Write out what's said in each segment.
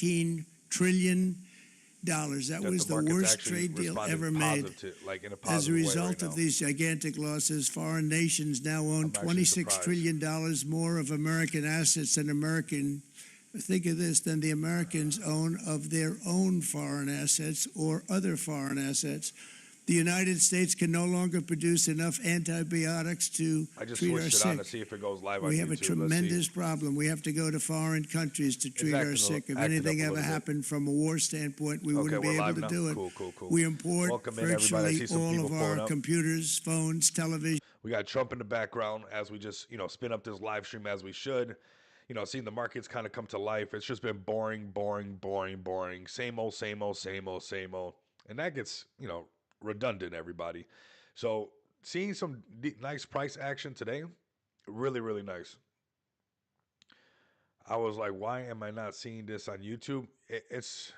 $18 trillion. That was the worst trade deal ever made. As a result of these gigantic losses, foreign nations now own $26 trillion more of American assets than think of this, than the Americans own of their own foreign assets or other foreign assets. The United States can no longer produce enough antibiotics to treat our sick. To see if it goes live on we have YouTube. A tremendous problem. We have to go to foreign countries to treat our sick. If anything ever happened from a war standpoint, we wouldn't be able to do it. Cool. We import virtually all of our computers, phones, television. We got Trump in the background as we just, spin up this live stream as we should. Seeing the markets kind of come to life. It's just been boring. Same old. And that gets, redundant, everybody. So seeing some nice price action today, really, really nice. I was like, why am I not seeing this on YouTube? It's,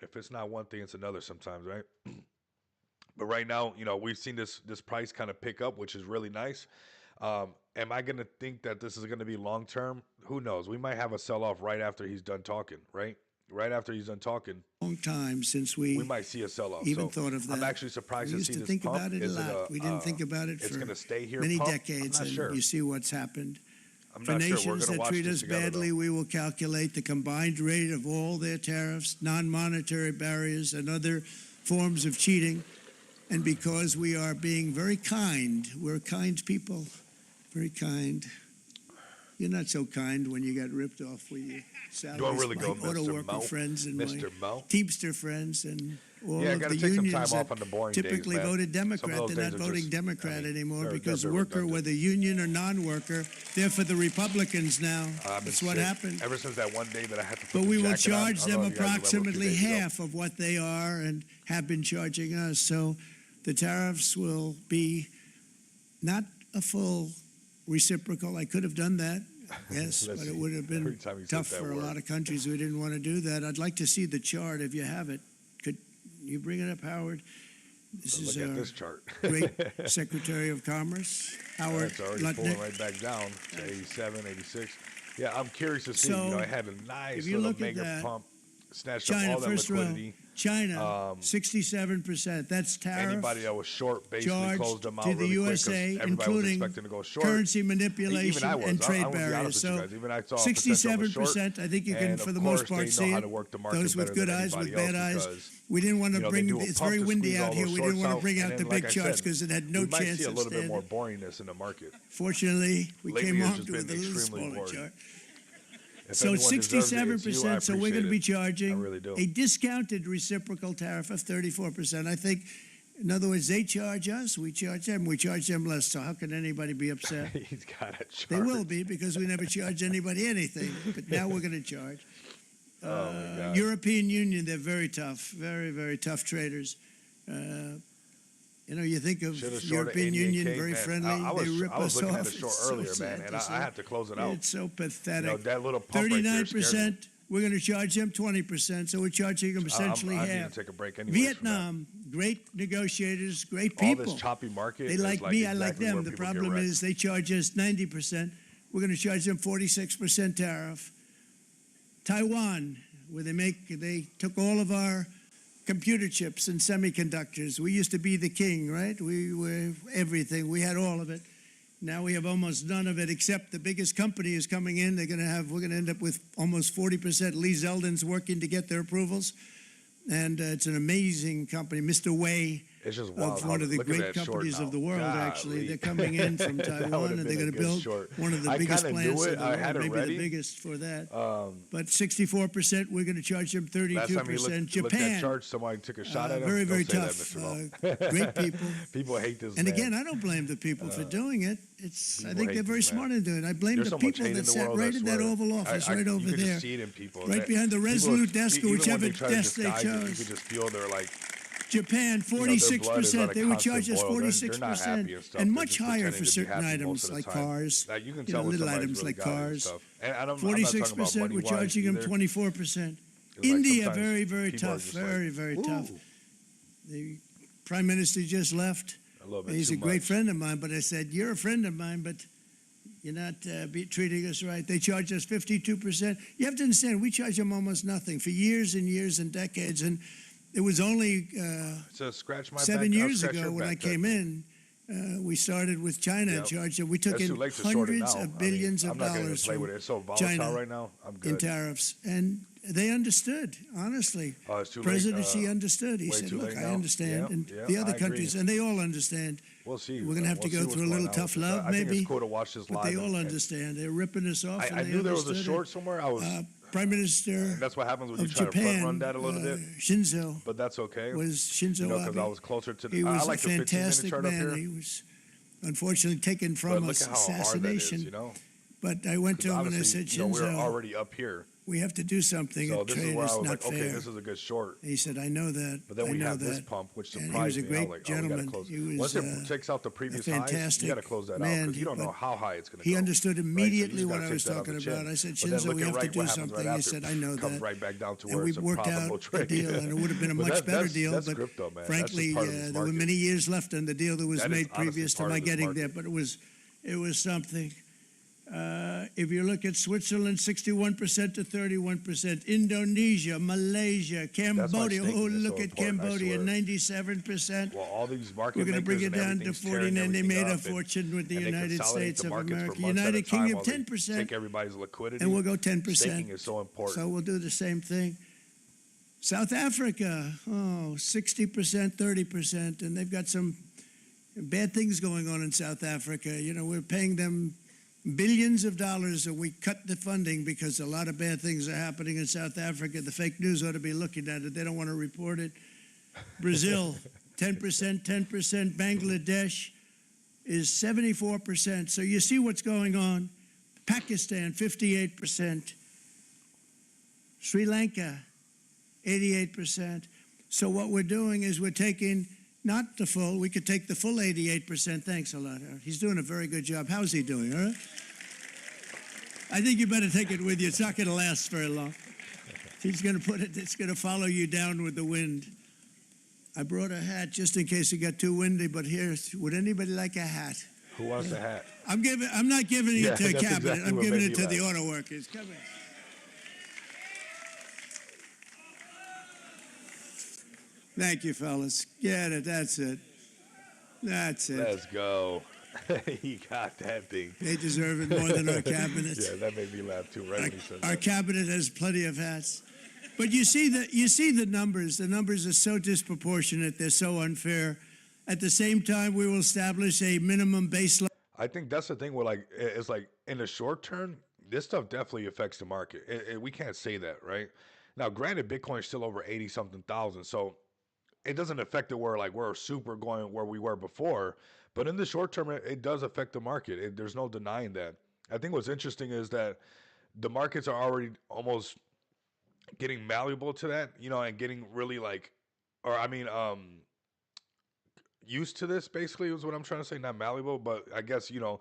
if it's not one thing, it's another sometimes, right? But right now, we've seen this price kind of pick up, which is really nice. Am I going to think that this is going to be long-term? Who knows? We might have a sell-off right after he's done talking, right? Right after he's done talking. Long time since we might see a sell-off. Even thought of that. I'm actually surprised to see this pump. We used to think about it a lot. We didn't think about it for many decades, and you see what's happened. For nations that treat us badly, we will calculate the combined rate of all their tariffs, non-monetary barriers, and other forms of cheating. And because we are being very kind, we're kind people, very kind. You're not so kind when you got ripped off with your salaries. Do I really my go, auto Mr. worker Mo? friends and Mr. my Mo? Teamster friends and all I of gotta the take some unions time off that on the boring typically days, man. voted Democrat. Some of those They're not days are voting just, Democrat anymore because they're worker, redundant. whether union or non-worker, they're for the Republicans now. That's what happened. Ever since that one day that I had to put But the we will jacket on. charge I don't them know if you guys remember a few approximately days ago. half of what they are and have been charging us. So the tariffs will be not a full reciprocal. I could have done that, yes, but it would have been tough for a lot of countries. We didn't want to do that. I'd like to see the chart if you have it. Could you bring it up, Howard? This is Look at this chart. Great Secretary of Commerce, Howard It's already Lutnick. pulling right back down to 87, 86. Yeah, I'm curious to see. So, I had a nice if you little look at mega that, pump, snatched up China, all that first row. liquidity. China, 67%. That's tariff. Anybody that was short basically charged closed them out to the really USA, quick 'cause everybody was including expecting to go short. currency manipulation Even I was. and I trade was be barriers. honest with you So guys. Even I saw 67%, I think you can, and for of the most course, part, they know see how it. to work the market Those with better good than eyes, with anybody bad else eyes. because, We didn't want to they bring, do a it's pump very to windy squeeze out all here. those We didn't want to shorts bring out, out and the then, big like I charts said, because it had no we might chance see a of little bit more standing. boringness in the market. Fortunately, we Lately, came it's armed just with a been little extremely smaller boring. chart. If So anyone deserves it, it's you. I 67%, so we're going to be appreciate it. I charging really do. a discounted reciprocal tariff of 34%. I think, in other words, they charge us, we charge them less. So how can anybody be upset? He's got a chart. They will be because we never charge anybody anything. But now we're going to charge. Oh, my God. European Union, they're very tough, very, very tough traders. You think of Should've shorted European Union, 88K, very man. friendly. I They rip was us looking off. at the short It's so earlier, sad man, to and see. I had to close it out. It's so pathetic. That little pump right there scared me. 39%, we're going to charge them 20%, so we're charging them essentially I need half. to take a break anyways from that. Vietnam, great negotiators, great All people. this choppy market. They is like me, I like exactly them. where The people get problem wrecked. is they charge us 90%. We're going to charge them 46% tariff. Taiwan, where they took all of our computer chips and semiconductors. We used to be the king, right? We were everything. We had all of it. Now we have almost none of it, except the biggest company is coming in. We're going to end up with almost 40%. Lee Zeldin's working to get their approvals. And it's an amazing company. Mr. Wei, It's just wild. of one of the Look at great that short companies now. of the world, actually. Golly. They're coming in from That Taiwan, would've and been they're a going to good build short. one of the I biggest kinda plants knew in it. the I world, had it maybe ready. the biggest for that. But 64%, we're going to charge them 32%. Last time you looked at Japan, charts, somebody took a shot at him. very, very Don't tough. say that, Mr. Mo. Great people. People hate this And man. again, I don't blame the people for doing it. I people think hate they're very this man. smart in doing it. I blame There's the so much people hate that in the sat world, right I in that swear. Oval Office, right you over can there. just see it in people. Right behind the Resolute desk, even when whichever they try to desk they disguise it, chose. You can just feel they're like, Japan, their blood is on 46%. a They would constant charge us boil. They're not happy 46%. and stuff. And They're much just higher pretending for to be certain happy items most of the like time. cars. Like, you can tell when little somebody's items really like got it and cars. stuff. And I'm not talking about 46%, we're money-wise charging them either. 24%. Like India, sometimes very, very people are tough, just very, like, very "Ooh." tough. The Prime Minister just left. A little bit He's too a great much. friend of mine, but I said, you're a friend of mine, but You're not treating us right. They charge us 52%. You have to understand, we charge them almost nothing for years and years and decades. And it was only So scratch my 7 back, I'll years scratch ago your when I back came type. in. We started with China and Yep. charged them. We took It's in too late to sort it hundreds now. of billions I'm of not gonna even dollars play from with it. It's so volatile China right now. I'm in good. tariffs. And they understood, honestly. Oh, it's too late. President Xi understood. He way said, too look, late I now. understand. Yeah, and yeah, the other I agree. countries, and they all understand. We'll see. We're gonna have to We'll go see through a what's little going on tough with this. love, I think maybe. it's cool to watch this But live. they all and- understand. They're ripping us off. I and they knew there was a understood short it. somewhere. I was. Prime Minister And that's what happens when you of try to front Japan, run that a little bit. Shinzo, But that's okay. was Shinzo You know, because Abe. I was closer to the. He I was like a the 15-minute fantastic chart up man. here. He was unfortunately taken But from look us, at how hard that is. assassination. You know. But I went 'Cause to him and I obviously, said, you know, we're Shinzo, already up here. we have to do something. So A this is trade where I is was not like, okay, fair. this is a good short. He said, I know that. But then I we know have this that. pump, which And he surprised was a me. I great was like, oh, we gotta gentleman. close. He was, Once it takes out the previous highs, fantastic you got to close that out man. because you don't know But how high it's going to go. He understood right? So you immediately just what gotta I take was that off talking the chin. about. I said, But then Shinzo, look we at have to right do what happens right something. He after. said, I know Comes that. right back down to And where we it's a worked profitable out a trade. deal, and it would have been a But much better that's deal. But crypto, man. That's just frankly, part of this there were market. many years left on the deal that was That is made honestly previous to part my of this getting market. there. But it was something. If you look at Switzerland, 61% to 31%. Indonesia, Malaysia, Cambodia. staking Oh, is so look at important, I Cambodia, swear. 97%. Well, all these market We're going to bring makers it and down to everything's tearing 49. They everything made a up, fortune with the and they United consolidate States the of markets for America. months at a United time Kingdom, while they 10%. Take everybody's liquidity. And we'll go 10%. Staking is so important. So we'll do the same thing. South Africa, 60%, 30%, and they've got some bad things going on in South Africa. You know, we're paying them billions of dollars, and we cut the funding because a lot of bad things are happening in South Africa. The fake news ought to be looking at it. They don't want to report it. Brazil, 10%, 10%. Bangladesh is 74%. So you see what's going on. Pakistan, 58%. Sri Lanka, 88%. So what we're doing is we're taking not the full, we could take the full 88%. Thanks a lot, Harold. He's doing a very good job. How's he doing, all right? I think you better take it with you. It's not going to last very long. He's going to put it, it's going to follow you down with the wind. I brought a hat just in case it got too windy, but here, would anybody like a hat? Who wants the hat? I'm not giving Yeah, it to a that's cabinet. exactly I'm what giving made it me to the laugh. auto workers. Come in. Thank you, fellas. Get it. That's it. That's it. Let's go. He got that thing. They deserve it more than our cabinet. Yeah, that made me laugh too, right when he said Our that. cabinet has plenty of hats. But you see the numbers. The numbers are so disproportionate. They're so unfair. At the same time, we will establish a minimum baseline. I think that's the thing where, like, it's like in the short term, this stuff definitely affects the market. We can't say that, right? Now, granted, Bitcoin's still over 80 something thousand, so it doesn't affect it where like we're super going where we were before. But in the short term, it does affect the market. There's no denying that. I think what's interesting is that the markets are already almost getting malleable to that, you know, and getting really like, or I mean, used to this basically is what I'm trying to say. Not malleable, but I guess, you know,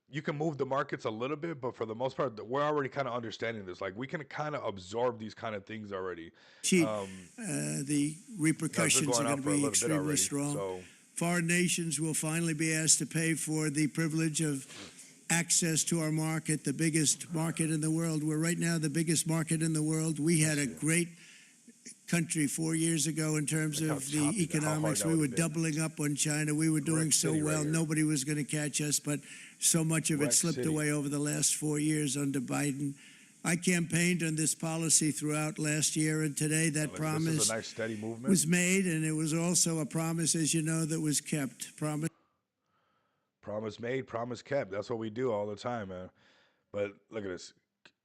you can move the markets a little bit, but for the most part, we're already kind of understanding this. Like we can kind of absorb these kind of things already. The repercussions are going to be extremely strong. So Foreign nations will finally be asked to pay for the privilege of access to our market, the biggest market in the world. We're right now the biggest market in the world. We had a great country 4 years ago in terms Look how of the choppy that- how hard economics. that We were would've been. doubling up on China. We were doing Wreck so City right well. here. Nobody was going to catch us, but so much of it Wreck slipped City. away over the last 4 years under Biden. I campaigned on this policy throughout last year, and today that like, promise this is a nice steady movement. was made, and it was also a promise, as you know, that was kept. Promise made, promise kept. That's what we do all the time, man. But look at this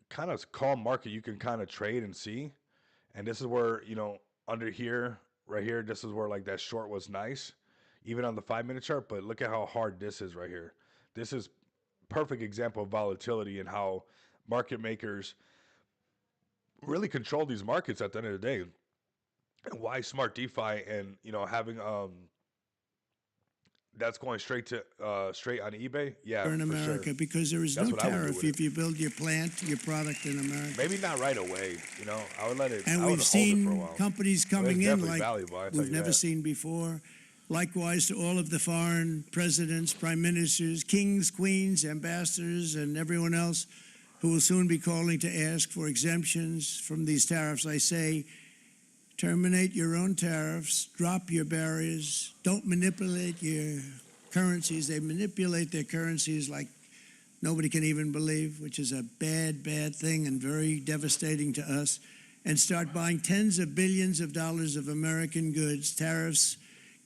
kind of calm market you can kind of trade and see. And this is where, you know, under here, right here, this is where like that short was nice, even on the 5-minute chart. But look at how hard this is right here. This is perfect example of volatility and how market makers really control these markets at the end of the day. And why smart DeFi and, you know, having that's going straight on eBay. Yeah, in for America sure. because there is That's no what I would do tariff with it. if you build your plant, your product in America. Maybe not right away. You know, I would let it. And I would we've hold it for a seen while. companies But coming it's in definitely like valuable, I tell we've you never that. seen before. Likewise to all of the foreign presidents, prime ministers, kings, queens, ambassadors, and everyone else who will soon be calling to ask for exemptions from these tariffs, I say, terminate your own tariffs, drop your barriers, don't manipulate your currencies. They manipulate their currencies like nobody can even believe, which is a bad, bad thing and very devastating to us, and start buying tens of billions of dollars of American goods. Tariffs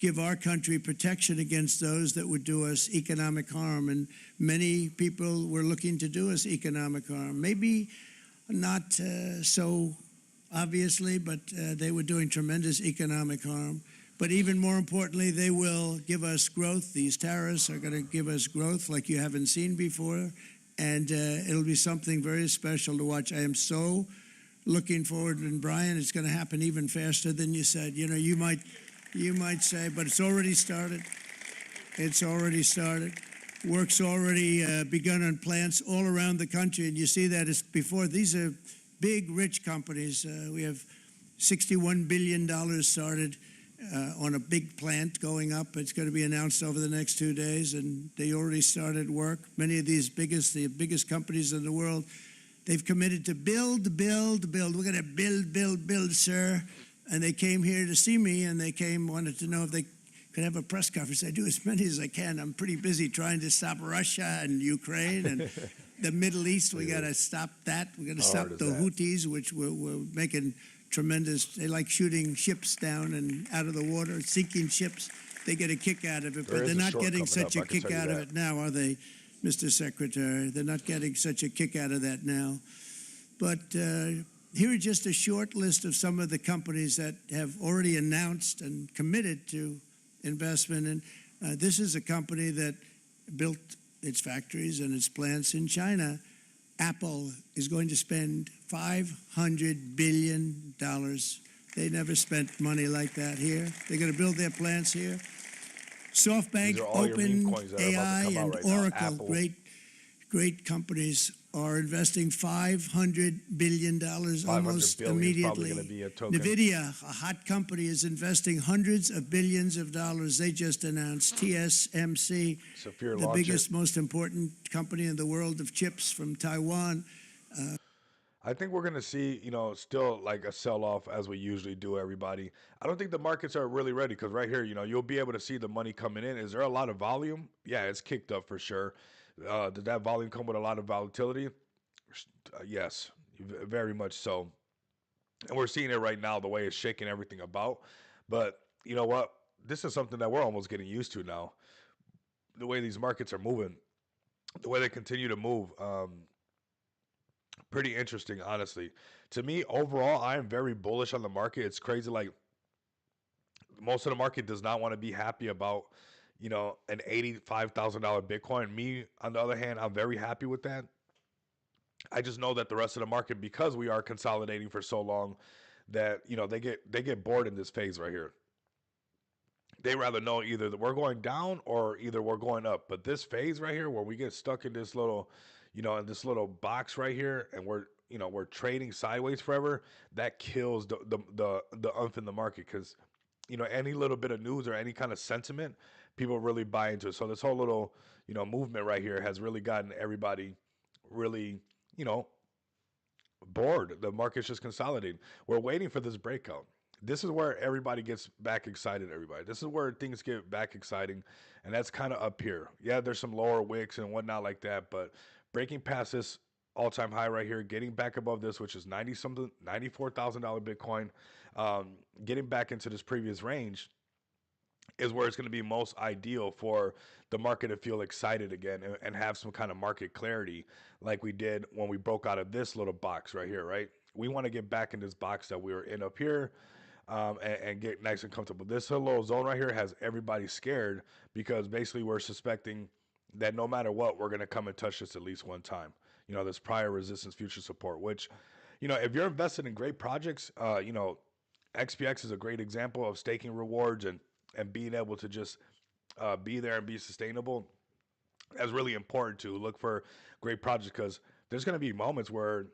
give our country protection against those that would do us economic harm, and many people were looking to do us economic harm. Maybe not so obviously, but they were doing tremendous economic harm. But even more importantly, they will give us growth. These tariffs are going to give us growth like you haven't seen before, and it'll be something very special to watch. I am so looking forward, and Brian, it's going to happen even faster than you said. You know, you might say, but it's already started. It's already started. Work's already begun on plants all around the country, and you see that it's before. These are big, rich companies. We have $61 billion started on a big plant going up. It's going to be announced over the next 2 days, and they already started work. Many of these the biggest companies in the world, they've committed to build, build, build. We're going to build, build, build, sir. And they came here to see me, and they wanted to know if they could have a press conference. I do as many as I can. I'm pretty busy trying to stop Russia and Ukraine and the Middle East. We got to stop that. We got to stop the Houthis, which we're making tremendous. They like shooting ships down and out of the water, sinking ships. They get a kick out of it, but they're not getting such a kick out of it now, are they, Mr. Secretary? They're not getting such a kick out of that now. But here are just a short list of some of the companies that have already announced and committed to investment. And this is a company that built its factories and its plants in China. Apple is going to spend $500 billion. They never spent money like that here. They're going to build their plants here. SoftBank, OpenAI, and right Oracle, great companies, are investing $500 billion almost immediately. NVIDIA, a hot company, is investing hundreds of billions of dollars. They just announced TSMC, the biggest, most important company in the world of chips from Taiwan. I think we're going to see, still like a sell-off as we usually do, everybody. I don't think the markets are really ready because right here, you'll be able to see the money coming in. Is there a lot of volume? Yeah, it's kicked up for sure. Did that volume come with a lot of volatility? Yes, very much so. And we're seeing it right now, the way it's shaking everything about. But you know what? This is something that we're almost getting used to now. The way these markets are moving, the way they continue to move. Pretty interesting, honestly. To me, overall, I am very bullish on the market. It's crazy. Like, most of the market does not want to be happy about an $85,000 Bitcoin. Me, on the other hand, I'm very happy with that. I just know that the rest of the market, because we are consolidating for so long, that they get bored in this phase right here. They rather know either that we're going down or either we're going up. But this phase right here, where we get stuck in this little, in this little box right here, and we're trading sideways forever, that kills the umph in the market because any little bit of news or any kind of sentiment, people really buy into it. So this whole little, movement right here has really gotten everybody really, bored. The market's just consolidating. We're waiting for this breakout. This is where everybody gets back excited, everybody. This is where things get back exciting, and that's kind of up here. Yeah, there's some lower wicks and whatnot like that, but breaking past this all-time high right here, getting back above this, which is $94,000 Bitcoin, getting back into this previous range is where it's going to be most ideal for the market to feel excited again and have some kind of market clarity like we did when we broke out of this little box right here, right? We want to get back in this box that we were in up here and get nice and comfortable. This little zone right here has everybody scared because basically we're suspecting that no matter what, we're going to come and touch this at least one time. This prior resistance future support, which, if you're invested in great projects, XPX is a great example of staking rewards and being able to just be there and be sustainable. That's really important to look for great projects because there's going to be moments where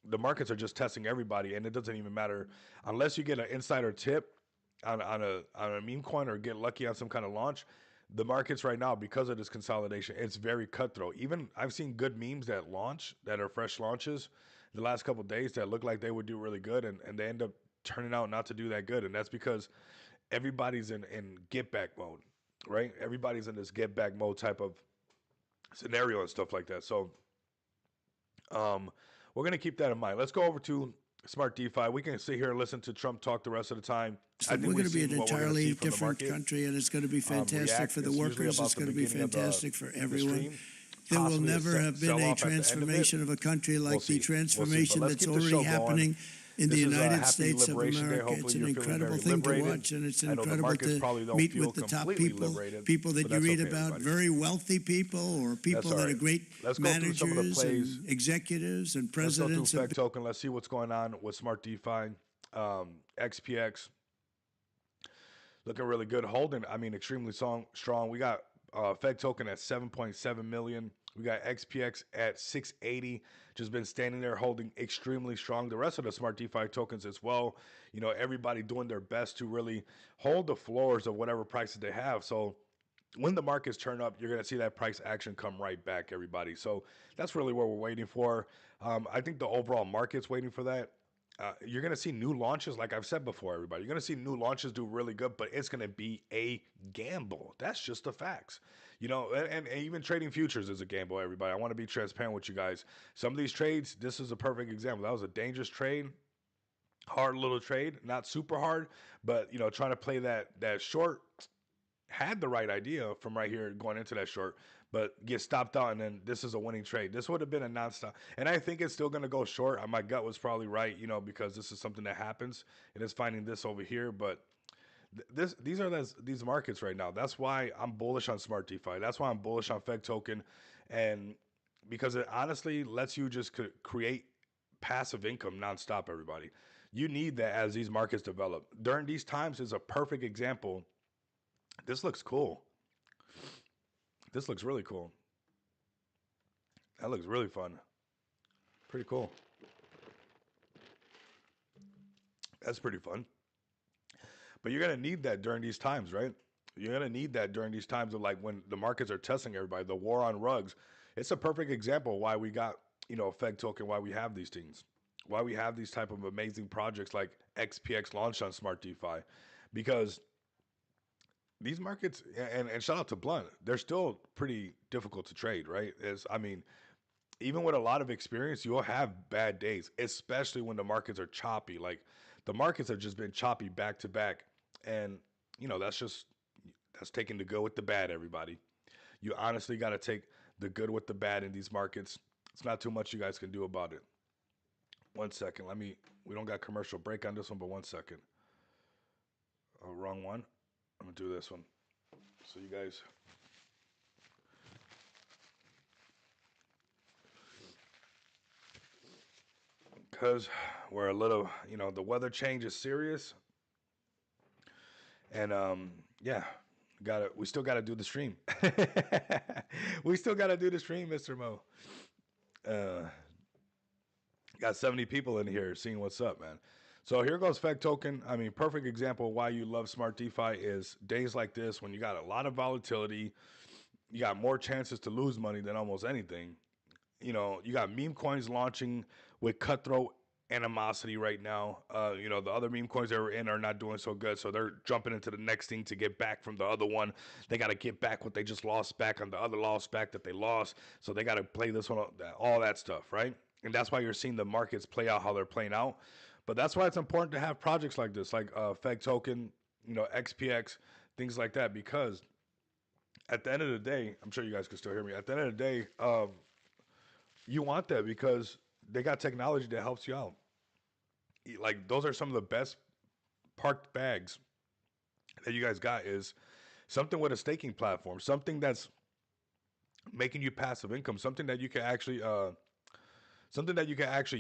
the markets are just testing everybody, and it doesn't even matter unless you get an insider tip on a meme coin or get lucky on some kind of launch, the markets right now, because of this consolidation, it's very cutthroat. Even I've seen good memes that launch, that are fresh launches the last couple of days, that look like they would do really good, and they end up turning out not to do that good. And that's because everybody's in get back mode, right? Everybody's in this get back mode type of scenario and stuff like that. So um, we're gonna keep that in mind. Let's go over to Smart DeFi. We can sit here and listen to Trump talk the rest of the time. So I think we're going we've to be seen an what we're going to see entirely from the different market country, and it's going to be fantastic react. for the It's usually workers. about It's the going to be beginning of the fantastic for everyone. stream. There will Possibly a never have been a sell-off at the end of it. transformation of a country like We'll see. the transformation But let's that's keep the already show going. happening in the This is United Happy States of Liberation Day. America. It's Hopefully an you're feeling incredible very thing to liberated. watch, and it's I know the incredible markets probably to don't meet feel with the top completely people, liberated, people that but you that's read okay, about, everybody. very wealthy people or people all that are right. great Let's go through some of the managers plays. and executives and Let's go presidents through of Fed Token. Let's see what's going on with Smart DeFi. XPX looking really good. Holding, I mean, extremely strong. We got Fed Token at 7.7 million. We got XPX at 680. Just been standing there holding extremely strong. The rest of the Smart DeFi tokens as well. You know, everybody doing their best to really hold the floors of whatever prices they have. So when the markets turn up, you're going to see that price action come right back, everybody. So that's really what we're waiting for. I think the overall market's waiting for that. You're going to see new launches, like I've said before, everybody. You're going to see new launches do really good, but it's going to be a gamble. That's just the facts. You know, and even trading futures is a gamble, everybody. I want to be transparent with you guys. Some of these trades, this is a perfect example. That was a dangerous trade, hard little trade, not super hard, but, you know, trying to play that short, had the right idea from right here going into that short, but get stopped out, and then this is a winning trade. This would have been a nonstop, and I think it's still going to go short. My gut was probably right, you know, because this is something that happens. It is finding this over here, but these are these markets right now. That's why I'm bullish on Smart DeFi. That's why I'm bullish on Fed Token, and because it honestly lets you just create passive income nonstop. Everybody, you need that as these markets develop. During these times is a perfect example. This looks cool. This looks really cool. That looks really fun. Pretty cool. That's pretty fun. But you're gonna need that during these times, right? You're gonna need that during these times of like when the markets are testing everybody. The war on rugs. It's a perfect example of why we got, you know, Fed Token, why we have these things, why we have these type of amazing projects like XPX launched on Smart DeFi, because these markets, and shout out to Blunt, they're still pretty difficult to trade, right? I mean, even with a lot of experience, you'll have bad days, especially when the markets are choppy. Like the markets have just been choppy back to back, and you know that's taking the good with the bad. Everybody, you honestly got to take the good with the bad in these markets. It's not too much you guys can do about it. 1 second, we don't got commercial break on this one, but 1 second. Oh, wrong one. I'm gonna do this one. So you guys, because we're a little, you know, the weather change is serious, and yeah, we still gotta do the stream. We still gotta do the stream, Mr. Mo. Uh, got 70 people in here seeing what's up, man. So here goes Fed Token. I mean, perfect example of why you love Smart DeFi is days like this when you got a lot of volatility, you got more chances to lose money than almost anything. You know, you got meme coins launching with cutthroat animosity right now. You know, the other meme coins that were in are not doing so good, so they're jumping into the next thing to get back from the other one. They got to get back what they just lost back on the other loss back that they lost, so they got to play this one, all that stuff, right? And that's why you're seeing the markets play out how they're playing out. But that's why it's important to have projects like this, like Fed Token, you know, XPX, things like that, because at the end of the day, I'm sure you guys can still hear me. At the end of the day, you want that because they got technology that helps you out. Like those are some of the best parked bags that you guys got is something with a staking platform, something that's making you passive income, something that you can actually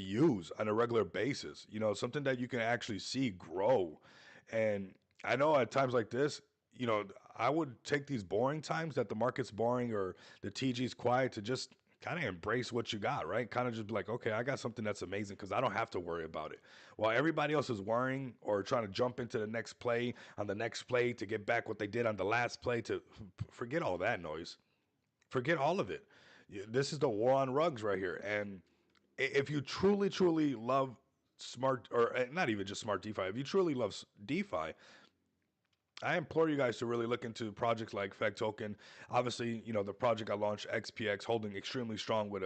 use on a regular basis. You know, something that you can actually see grow. And I know at times like this, you know, I would take these boring times that the market's boring or the TG's quiet to just kind of embrace what you got, right? Kind of just be like, okay, I got something that's amazing because I don't have to worry about it. While everybody else is worrying or trying to jump into the next play on the next play to get back what they did on the last play, to forget all that noise. Forget all of it. This is the war on rugs right here. And if you truly, truly love smart, or not even just smart DeFi, if you truly love DeFi, I implore you guys to really look into projects like Feg Token. Obviously, the project I launched, XPX, holding extremely strong with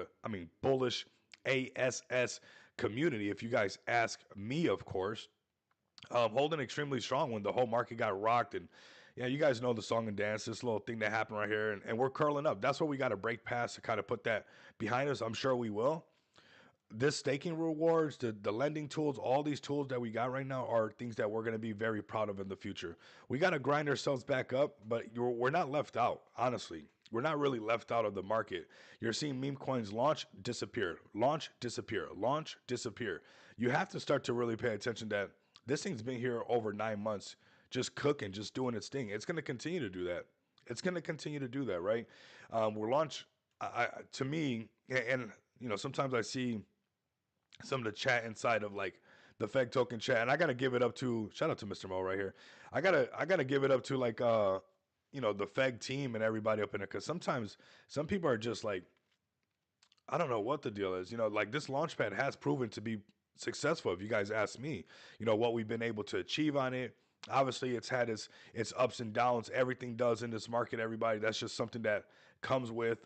bullish ASS community. If you guys ask me, of course, holding extremely strong when the whole market got rocked. And yeah, you guys know the song and dance, this little thing that happened right here, and we're curling up. That's what we got to break past to kind of put that behind us. I'm sure we will. This staking rewards, the lending tools, all these tools that we got right now are things that we're going to be very proud of in the future. We got to grind ourselves back up, but we're not left out, honestly. We're not really left out of the market. You're seeing meme coins launch, disappear, launch, disappear, launch, disappear. You have to start to really pay attention that this thing's been here over 9 months, just cooking, just doing its thing. It's going to continue to do that. It's going to continue to do that, right? We're launch, to me, and sometimes I see some of the chat inside of like the Feg Token chat, and I gotta give it up to, shout out to Mr. Mo right here. I gotta give it up to like the Feg team and everybody up in it, because sometimes some people are just like, I don't know what the deal is. Like this launchpad has proven to be successful. If you guys ask me, what we've been able to achieve on it. Obviously, it's had its ups and downs. Everything does in this market. Everybody, that's just something that comes with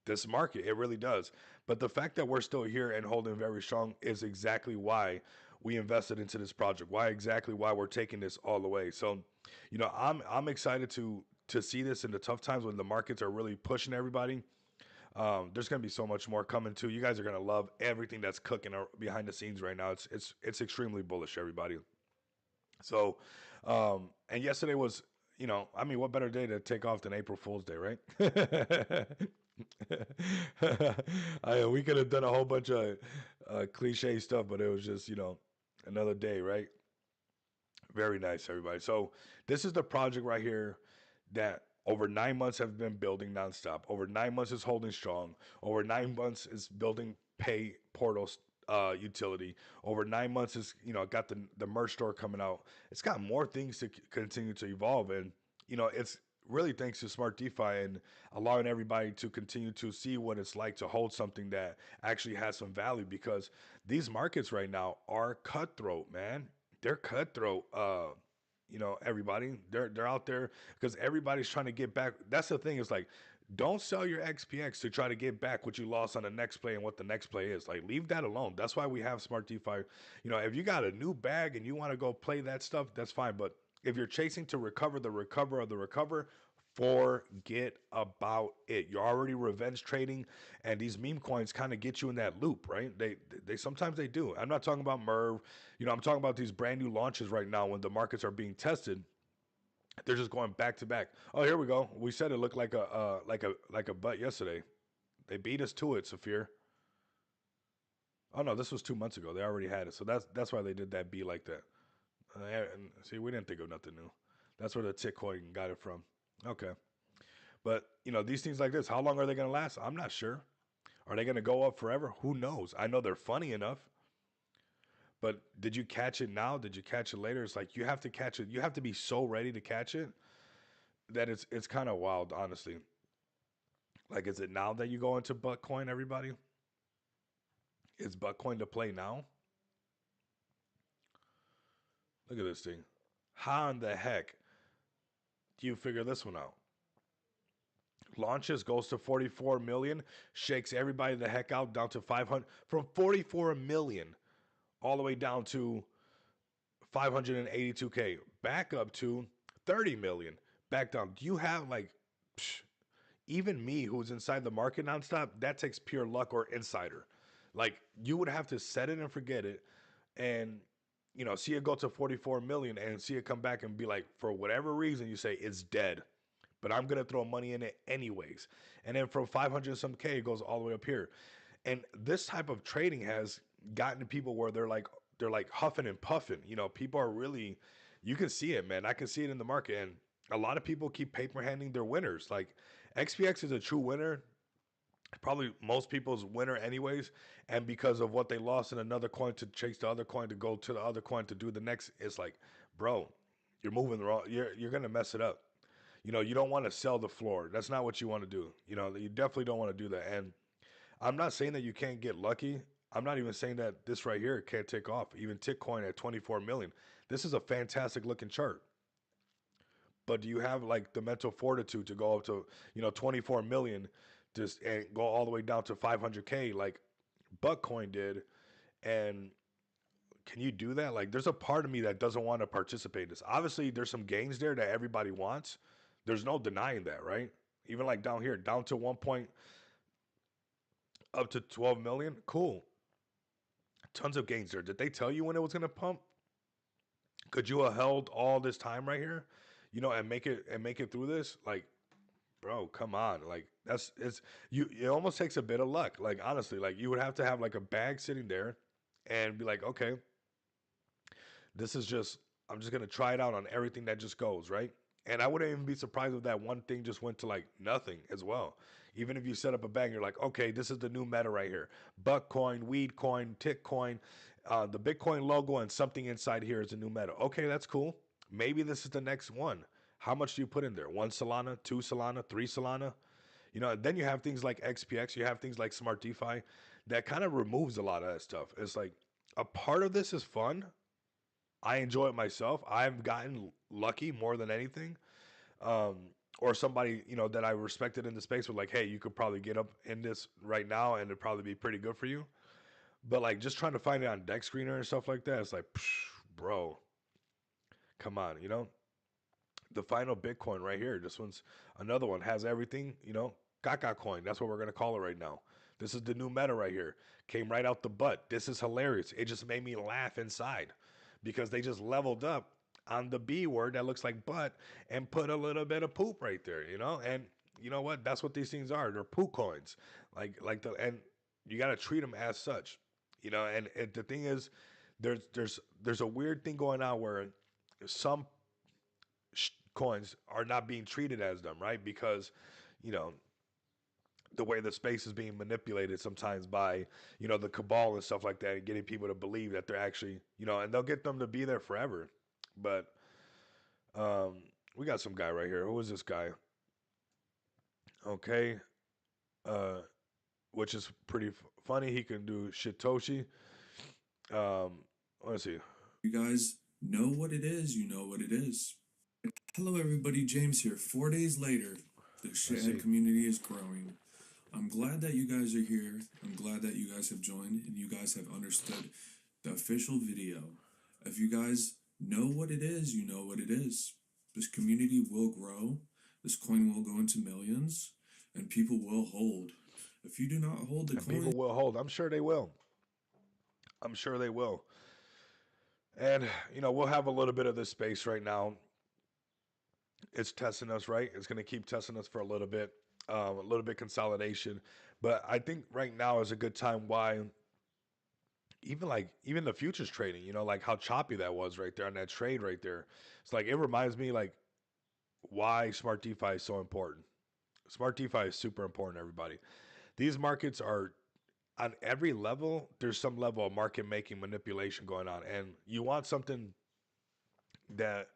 this market. It really does. But the fact that we're still here and holding very strong is exactly why we invested into this project. Why we're taking this all the way. So, I'm excited to see this in the tough times when the markets are really pushing everybody. There's gonna be so much more coming too. You guys are gonna love everything that's cooking behind the scenes right now. It's extremely bullish, everybody. So, and yesterday was, what better day to take off than April Fool's Day, right? We could have done a whole bunch of cliche stuff, but it was just, another day, right? Very nice, everybody. So this is the project right here that over 9 months have been building nonstop. Over 9 months is holding strong. Over 9 months is building pay portals utility. Over 9 months is got the merch store coming out. It's got more things to continue to evolve, and it's really thanks to Smart DeFi and allowing everybody to continue to see what it's like to hold something that actually has some value, because these markets right now are cutthroat, man. They're cutthroat. Everybody, they're out there because everybody's trying to get back. That's the thing, is like, don't sell your XPX to try to get back what you lost on the next play and what the next play is. Like, leave that alone. That's why we have Smart DeFi. If you got a new bag and you want to go play that stuff, that's fine. But if you're chasing to recover the recover of the recover, forget about it. You're already revenge trading, and these meme coins kind of get you in that loop, right? They sometimes they do. I'm not talking about Merv. I'm talking about these brand new launches right now when the markets are being tested. They're just going back to back. Oh, here we go. We said it looked like a butt yesterday. They beat us to it, Saphir. Oh no, this was 2 months ago. They already had it, so that's why they did that B like that. And see, we didn't think of nothing new. That's where the tick coin got it from. Okay, but these things like this, how long are they going to last? I'm not sure. Are they going to go up forever? Who knows? I know they're funny enough. But did you catch it now? Did you catch it later? It's like you have to catch it. You have to be so ready to catch it that it's kind of wild, honestly. Like, is it now that you go into Buttcoin, everybody? Is Buttcoin to play now? Look at this thing. How in the heck do you figure this one out? Launches, goes to 44 million, shakes everybody the heck out, down to 500, from 44 million all the way down to 582K, back up to 30 million, back down. Do you have even me who's inside the market nonstop, that takes pure luck or insider. Like, you would have to set it and forget it, and see it go to 44 million and see it come back and be like, for whatever reason, you say it's dead, but I'm gonna throw money in it anyways. And then from 500 some K, it goes all the way up here. And this type of trading has gotten to people where they're like huffing and puffing. People are really, you can see it, man. I can see it in the market, and a lot of people keep paper handing their winners. Like, XPX is a true winner. probably most people's winner anyways, and because of what they lost in another coin to chase the other coin to go to the other coin to do the next, it's like, bro, you're moving the wrong. You're gonna mess it up. You don't want to sell the floor. That's not what you want to do. You definitely don't want to do that. And I'm not saying that you can't get lucky. I'm not even saying that this right here can't take off. Even Tickcoin at 24 million. This is a fantastic looking chart. But do you have like the mental fortitude to go up to 24 million, just and go all the way down to 500K like Buckcoin did? And can you do that? Like, there's a part of me that doesn't want to participate in this. Obviously, there's some gains there that everybody wants. There's no denying that, right? Even like down here, down to 1 point up to 12 million. Cool. Tons of gains there. Did they tell you when it was going to pump? Could you have held all this time right here, and make it through this? Like, bro, come on. Like, it's you. It almost takes a bit of luck. Like, honestly, like you would have to have like a bag sitting there, and be like, okay, this is just. I'm just gonna try it out on everything that just goes right. And I wouldn't even be surprised if that one thing just went to like nothing as well. Even if you set up a bag, you're like, okay, this is the new meta right here. Buck coin, weed coin, tick coin, the Bitcoin logo, and something inside here is a new meta. Okay, that's cool. Maybe this is the next one. How much do you put in there? 1 Solana, 2 Solana, 3 Solana? Then you have things like XPX, you have things like Smart DeFi that kind of removes a lot of that stuff. It's like a part of this is fun. I enjoy it myself. I've gotten lucky more than anything. Um, or somebody, that I respected in the space was like, hey, you could probably get up in this right now and it'd probably be pretty good for you. But like just trying to find it on Deck Screener and stuff like that, it's like, bro, come on, The final Bitcoin right here. This one's another one, has everything, Kaka coin. That's what we're gonna call it right now. This is the new meta right here. Came right out the butt. This is hilarious. It just made me laugh inside because they just leveled up on the B word that looks like butt and put a little bit of poop right there, And you know what? That's what these things are. They're poop coins. And you got to treat them as such, And the thing is, there's a weird thing going on where some coins are not being treated as them, right? Because you know the way the space is being manipulated sometimes by the cabal and stuff like that, and getting people to believe that they're actually and they'll get them to be there forever. But um, we got some guy right here. Who is this guy? Okay, uh, which is pretty funny. He can do Shitoshi. Um, let's see. You guys know what it is, you know what it is. Hello, everybody. James here. 4 days later, the Let's see. Shithead community is growing. I'm glad that you guys are here. I'm glad that you guys have joined and you guys have understood the official video. If you guys know what it is, you know what it is. This community will grow. This coin will go into millions and people will hold. If you do not hold the And coin, people will hold. I'm sure they will. I'm sure they will. And we'll have a little bit of this space right now. It's testing us, right? It's going to keep testing us for a little bit consolidation. But I think right now is a good time. Why? Even the futures trading, like how choppy that was right there on that trade right there. It's like it reminds me like why Smart DeFi is so important. Smart DeFi is super important, everybody. These markets are on every level. There's some level of market making manipulation going on, and you want something that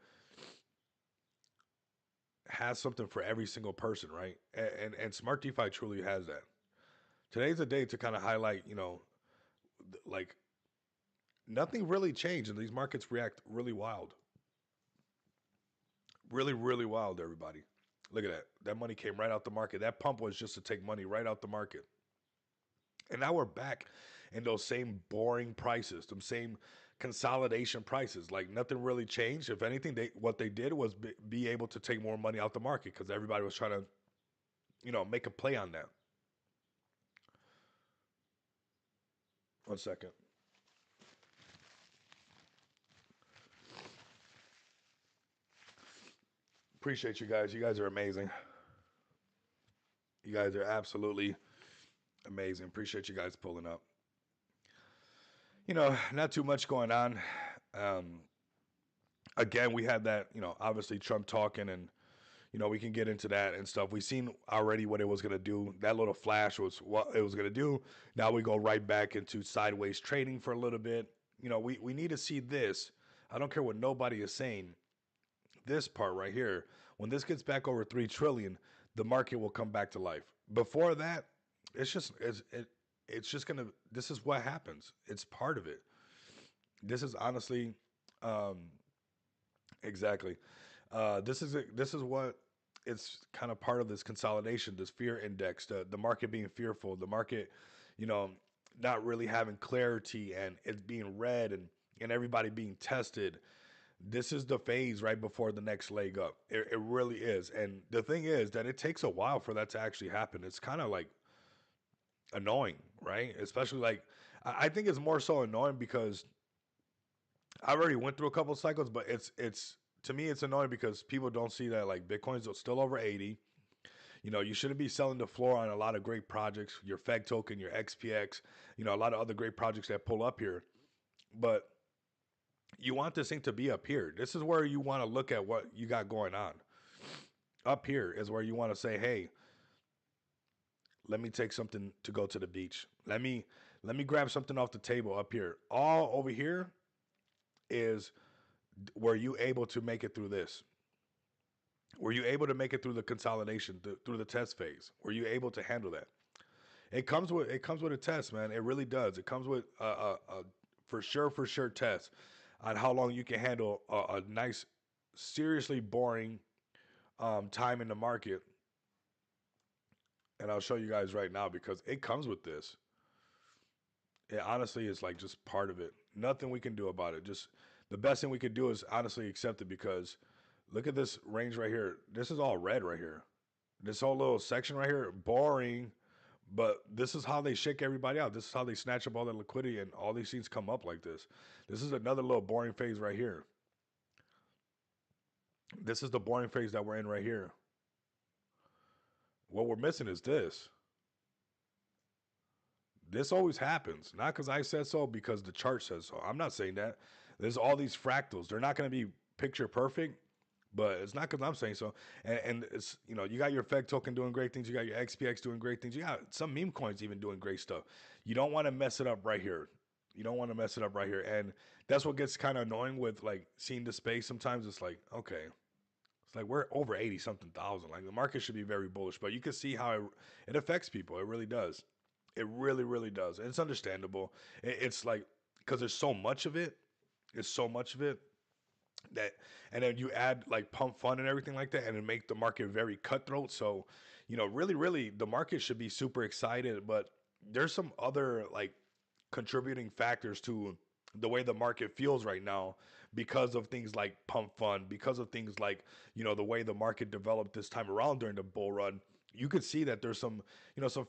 has something for every single person, right? And Smart DeFi truly has that. Today's the day to kind of highlight, like nothing really changed, and these markets react really wild, really, really wild. Everybody, look at that. That money came right out the market. That pump was just to take money right out the market, and now we're back in those same boring prices, them same consolidation prices. Like nothing really changed. If anything, what they did was be able to take more money out the market because everybody was trying to, make a play on that. 1 second. Appreciate you guys. You guys are amazing. You guys are absolutely amazing. Appreciate you guys pulling up. Not too much going on. Um, Again, we had that, obviously Trump talking and, we can get into that and stuff. We've seen already what it was going to do. That little flash was what it was going to do. Now we go right back into sideways trading for a little bit. We need to see this. I don't care what nobody is saying. This part right here, when this gets back over 3 trillion, the market will come back to life. Before that, it's just gonna. This is what happens. It's part of it. This is honestly, um, exactly. This is what it's kind of part of this consolidation, this fear index, the market being fearful, the market, you know, not really having clarity, and it's being read, and everybody being tested. This is the phase right before the next leg up. It really is. And the thing is that it takes a while for that to actually happen. It's kind of like annoying, right? Especially like I think it's more so annoying because I already went through a couple of cycles, but it's to me it's annoying because people don't see that like Bitcoin's still over 80. You shouldn't be selling the floor on a lot of great projects, your Fed token, your XPX, a lot of other great projects that pull up here. But you want this thing to be up here. This is where you want to look at what you got going on. Up here is where you want to say, "Hey, let me take something to go to the beach. Let me grab something off the table up here." All over here is were you able to make it through this? Were you able to make it through the consolidation, through the test phase? Were you able to handle that? It comes with a test, man. It really does. It comes with a for sure test on how long you can handle a nice, seriously boring time in the market. And I'll show you guys right now because it comes with this. It honestly is like just part of it. Nothing we can do about it. Just the best thing we could do is honestly accept it because look at this range right here. This is all red right here. This whole little section right here, boring. But this is how they shake everybody out. This is how they snatch up all the liquidity and all these things come up like this. This is another little boring phase right here. This is the boring phase that we're in right here. What we're missing is this. This always happens. Not because I said so, because the chart says so. I'm not saying that. There's all these fractals. They're not going to be picture perfect, but it's not because I'm saying so. And it's, you got your Fed token doing great things. You got your XPX doing great things. You got some meme coins even doing great stuff. You don't want to mess it up right here. You don't want to mess it up right here. And that's what gets kind of annoying with like seeing the space. Sometimes it's like, okay, it's like we're over 80 something thousand. Like the market should be very bullish, but you can see how it affects people. It really does. It really, really does. And it's understandable. It's like, because there's so much of it. It's so much of it that, and then you add like pump fund and everything like that, and it make the market very cutthroat. So, really, really, the market should be super excited, but there's some other like contributing factors to the way the market feels right now because of things like pump fund, because of things like, the way the market developed this time around during the bull run. You could see that there's some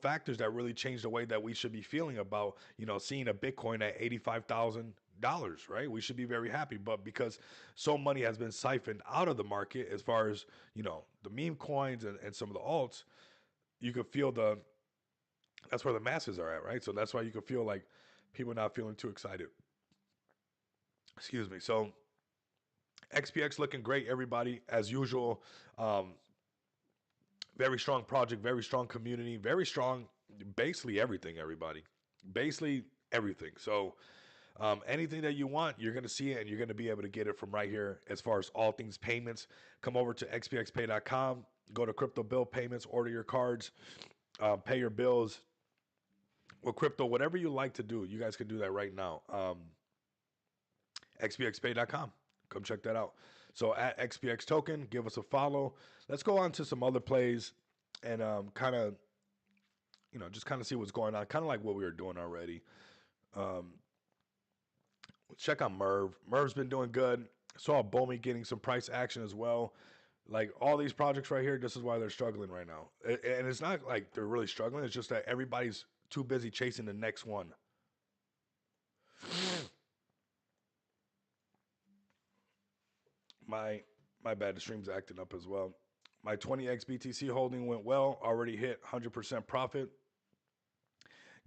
factors that really change the way that we should be feeling about, seeing a Bitcoin at $85,000, right? We should be very happy. But because so money has been siphoned out of the market as far as, the meme coins and some of the alts, you could feel that's where the masses are at, right? So that's why you could feel like people not feeling too excited. Excuse me. So XPX looking great, everybody, as usual. Very strong project, very strong community, very strong, basically everything, everybody. Basically everything. So anything that you want, you're going to see it and you're going to be able to get it from right here. As far as all things payments, come over to xpxpay.com, go to crypto bill payments, order your cards, pay your bills with crypto, whatever you like to do. You guys can do that right now. xpxpay.com. Come check that out. So at XPX Token, give us a follow. Let's go on to some other plays and kind of, just kind of see what's going on. Kind of like what we were doing already. Check out Merv. Merv's been doing good. Saw Bomi getting some price action as well. Like all these projects right here, this is why they're struggling right now. And it's not like they're really struggling. It's just that everybody's too busy chasing the next one. My bad, the stream's acting up as well. My 20x BTC holding went well, already hit 100% profit.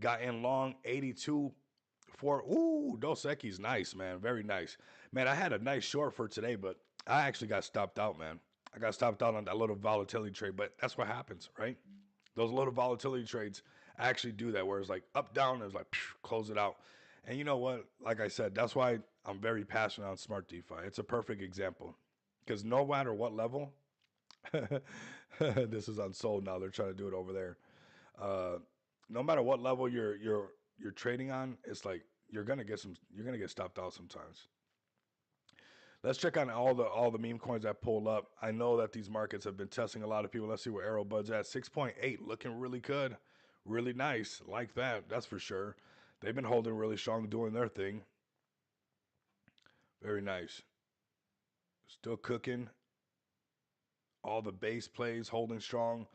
Got in long 82 for, ooh, Dos Equis, nice, man, very nice. Man, I had a nice short for today, but I actually got stopped out, man. I got stopped out on that little volatility trade, but that's what happens, right? Those little volatility trades actually do that, where it's like up, down, it's like close it out. And you know what? Like I said, that's why I'm very passionate on smart DeFi. It's a perfect example because no matter what level, this is unsold now. They're trying to do it over there. Uh, no matter what level you're trading on, it's like you're gonna get stopped out sometimes. Let's check on all the meme coins that pulled up. I know that these markets have been testing a lot of people. Let's see where Arrowbud's at. 6.8, looking really good, really nice. Like that, that's for sure. They've been holding really strong, doing their thing. Very nice. Still cooking. All the base plays holding strong.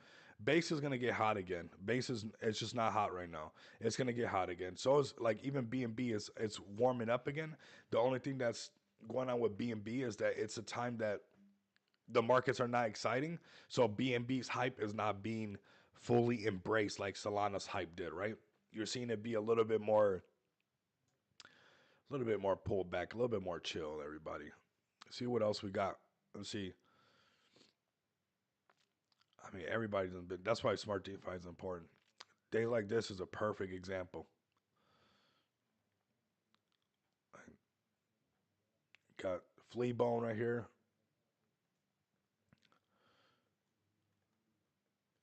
Base is gonna get hot again. Base is it's just not hot right now. It's gonna get hot again. So it's like even BNB is it's warming up again. The only thing that's going on with BNB is that it's a time that the markets are not exciting. So BNB's hype is not being fully embraced like Solana's hype did, right? You're seeing it be a little bit more pulled back, a little bit more chill, everybody. See what else we got. Let's see. I mean, everybody's been. That's why smart DeFi is important. Day like this is a perfect example. Got flea bone right here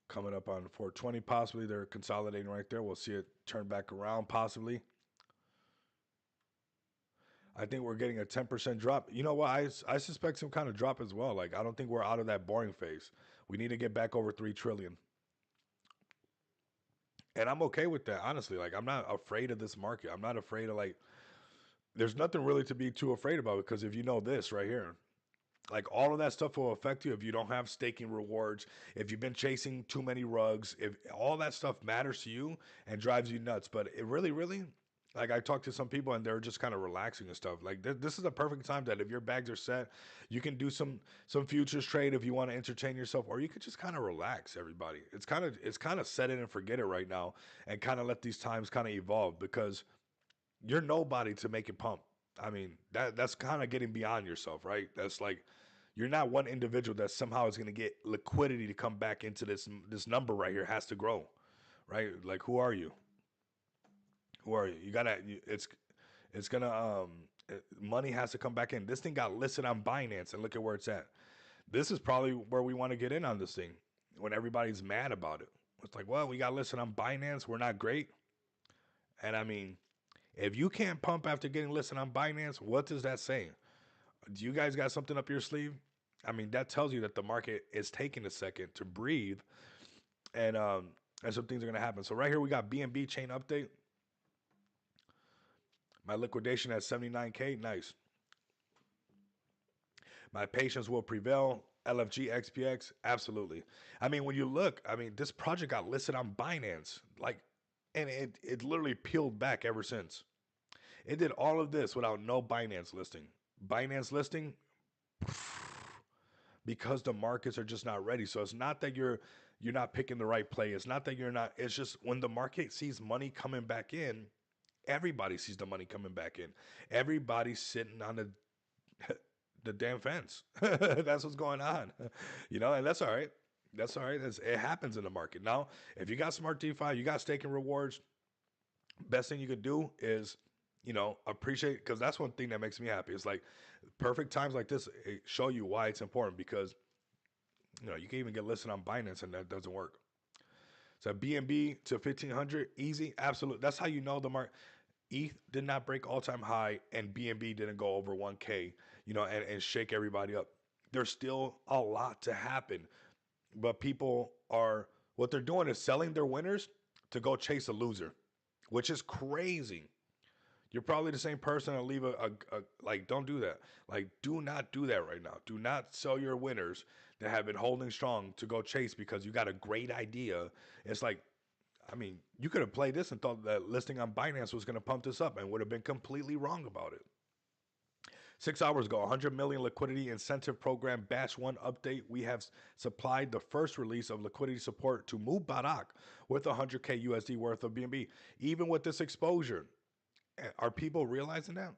coming up on 420. Possibly they're consolidating right there. We'll see it turn back around. Possibly. I think we're getting a 10% drop. You know what? I suspect some kind of drop as well. Like I don't think we're out of that boring phase. We need to get back over 3 trillion. And I'm okay with that, honestly. Like I'm not afraid of this market. I'm not afraid of like there's nothing really to be too afraid about because if you know this right here, like all of that stuff will affect you if you don't have staking rewards, if you've been chasing too many rugs, if all that stuff matters to you and drives you nuts. But it really, like I talked to some people and they're just kind of relaxing and stuff. Like this is a perfect time that if your bags are set, you can do some futures trade if you want to entertain yourself, or you could just kind of relax. Everybody, it's kind of set it and forget it right now, and kind of let these times kind of evolve because you're nobody to make it pump. I mean, that's kind of getting beyond yourself, right? That's like you're not one individual that somehow is going to get liquidity to come back into this number right here has to grow, right? Like who are you? Who are you? It's gonna money has to come back in. This thing got listed on Binance and look at where it's at. This is probably where we want to get in on this thing when everybody's mad about it. It's like, well, we got listed on Binance. We're not great. And I mean, if you can't pump after getting listed on Binance, what does that say? Do you guys got something up your sleeve? I mean, that tells you that the market is taking a second to breathe, and some things are gonna happen. So right here we got BNB chain update. My liquidation at 79K, nice. My patience will prevail. LFG XPX, absolutely. I mean, when you look, I mean, this project got listed on Binance, like, and it literally peeled back ever since. It did all of this without no Binance listing. Binance listing because the markets are just not ready. So it's not that you're not picking the right play. It's not that you're not. It's just when the market sees money coming back in, everybody sees the money coming back in. Everybody's sitting on the damn fence. That's what's going on, and that's all right. That's all right. It happens in the market. Now, if you got smart DeFi, you got staking rewards. Best thing you could do is appreciate, because that's one thing that makes me happy. It's like perfect times like this show you why it's important, because you can even get listed on Binance and that doesn't work. So BNB to 1500, easy, absolute. That's how you know the market. ETH did not break all-time high and BNB didn't go over 1K, and shake everybody up. There's still a lot to happen, but what they're doing is selling their winners to go chase a loser, which is crazy. You're probably the same person to leave like, don't do that. Like, do not do that right now. Do not sell your winners that have been holding strong to go chase because you got a great idea. It's like, I mean, you could have played this and thought that listing on Binance was going to pump this up and would have been completely wrong about it. 6 hours ago, 100 million liquidity incentive program batch 1 update. We have supplied the first release of liquidity support to Mubarak with 100K USD worth of BNB. Even with this exposure, are people realizing that?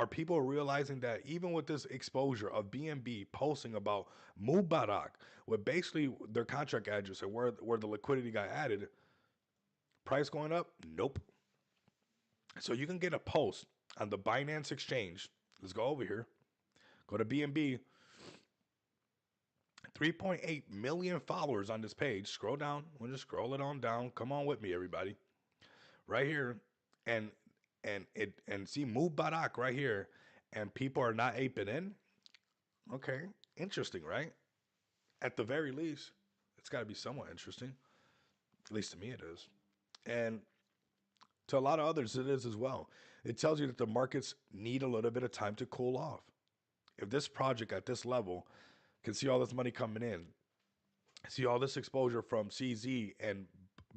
are people realizing that even with this exposure of BNB posting about Mubarak, with basically their contract address and where the liquidity got added, price going up? Nope. So you can get a post on the Binance exchange. Let's go over here. Go to BNB. 3.8 million followers on this page. Scroll down. We'll just scroll it on down. Come on with me, everybody. Right here. And see Mubarak right here. And people are not aping in. Okay. Interesting, right? At the very least, it's got to be somewhat interesting. At least to me it is. And to a lot of others it is as well. It tells you that the markets need a little bit of time to cool off. If this project at this level can see all this money coming in, see all this exposure from CZ and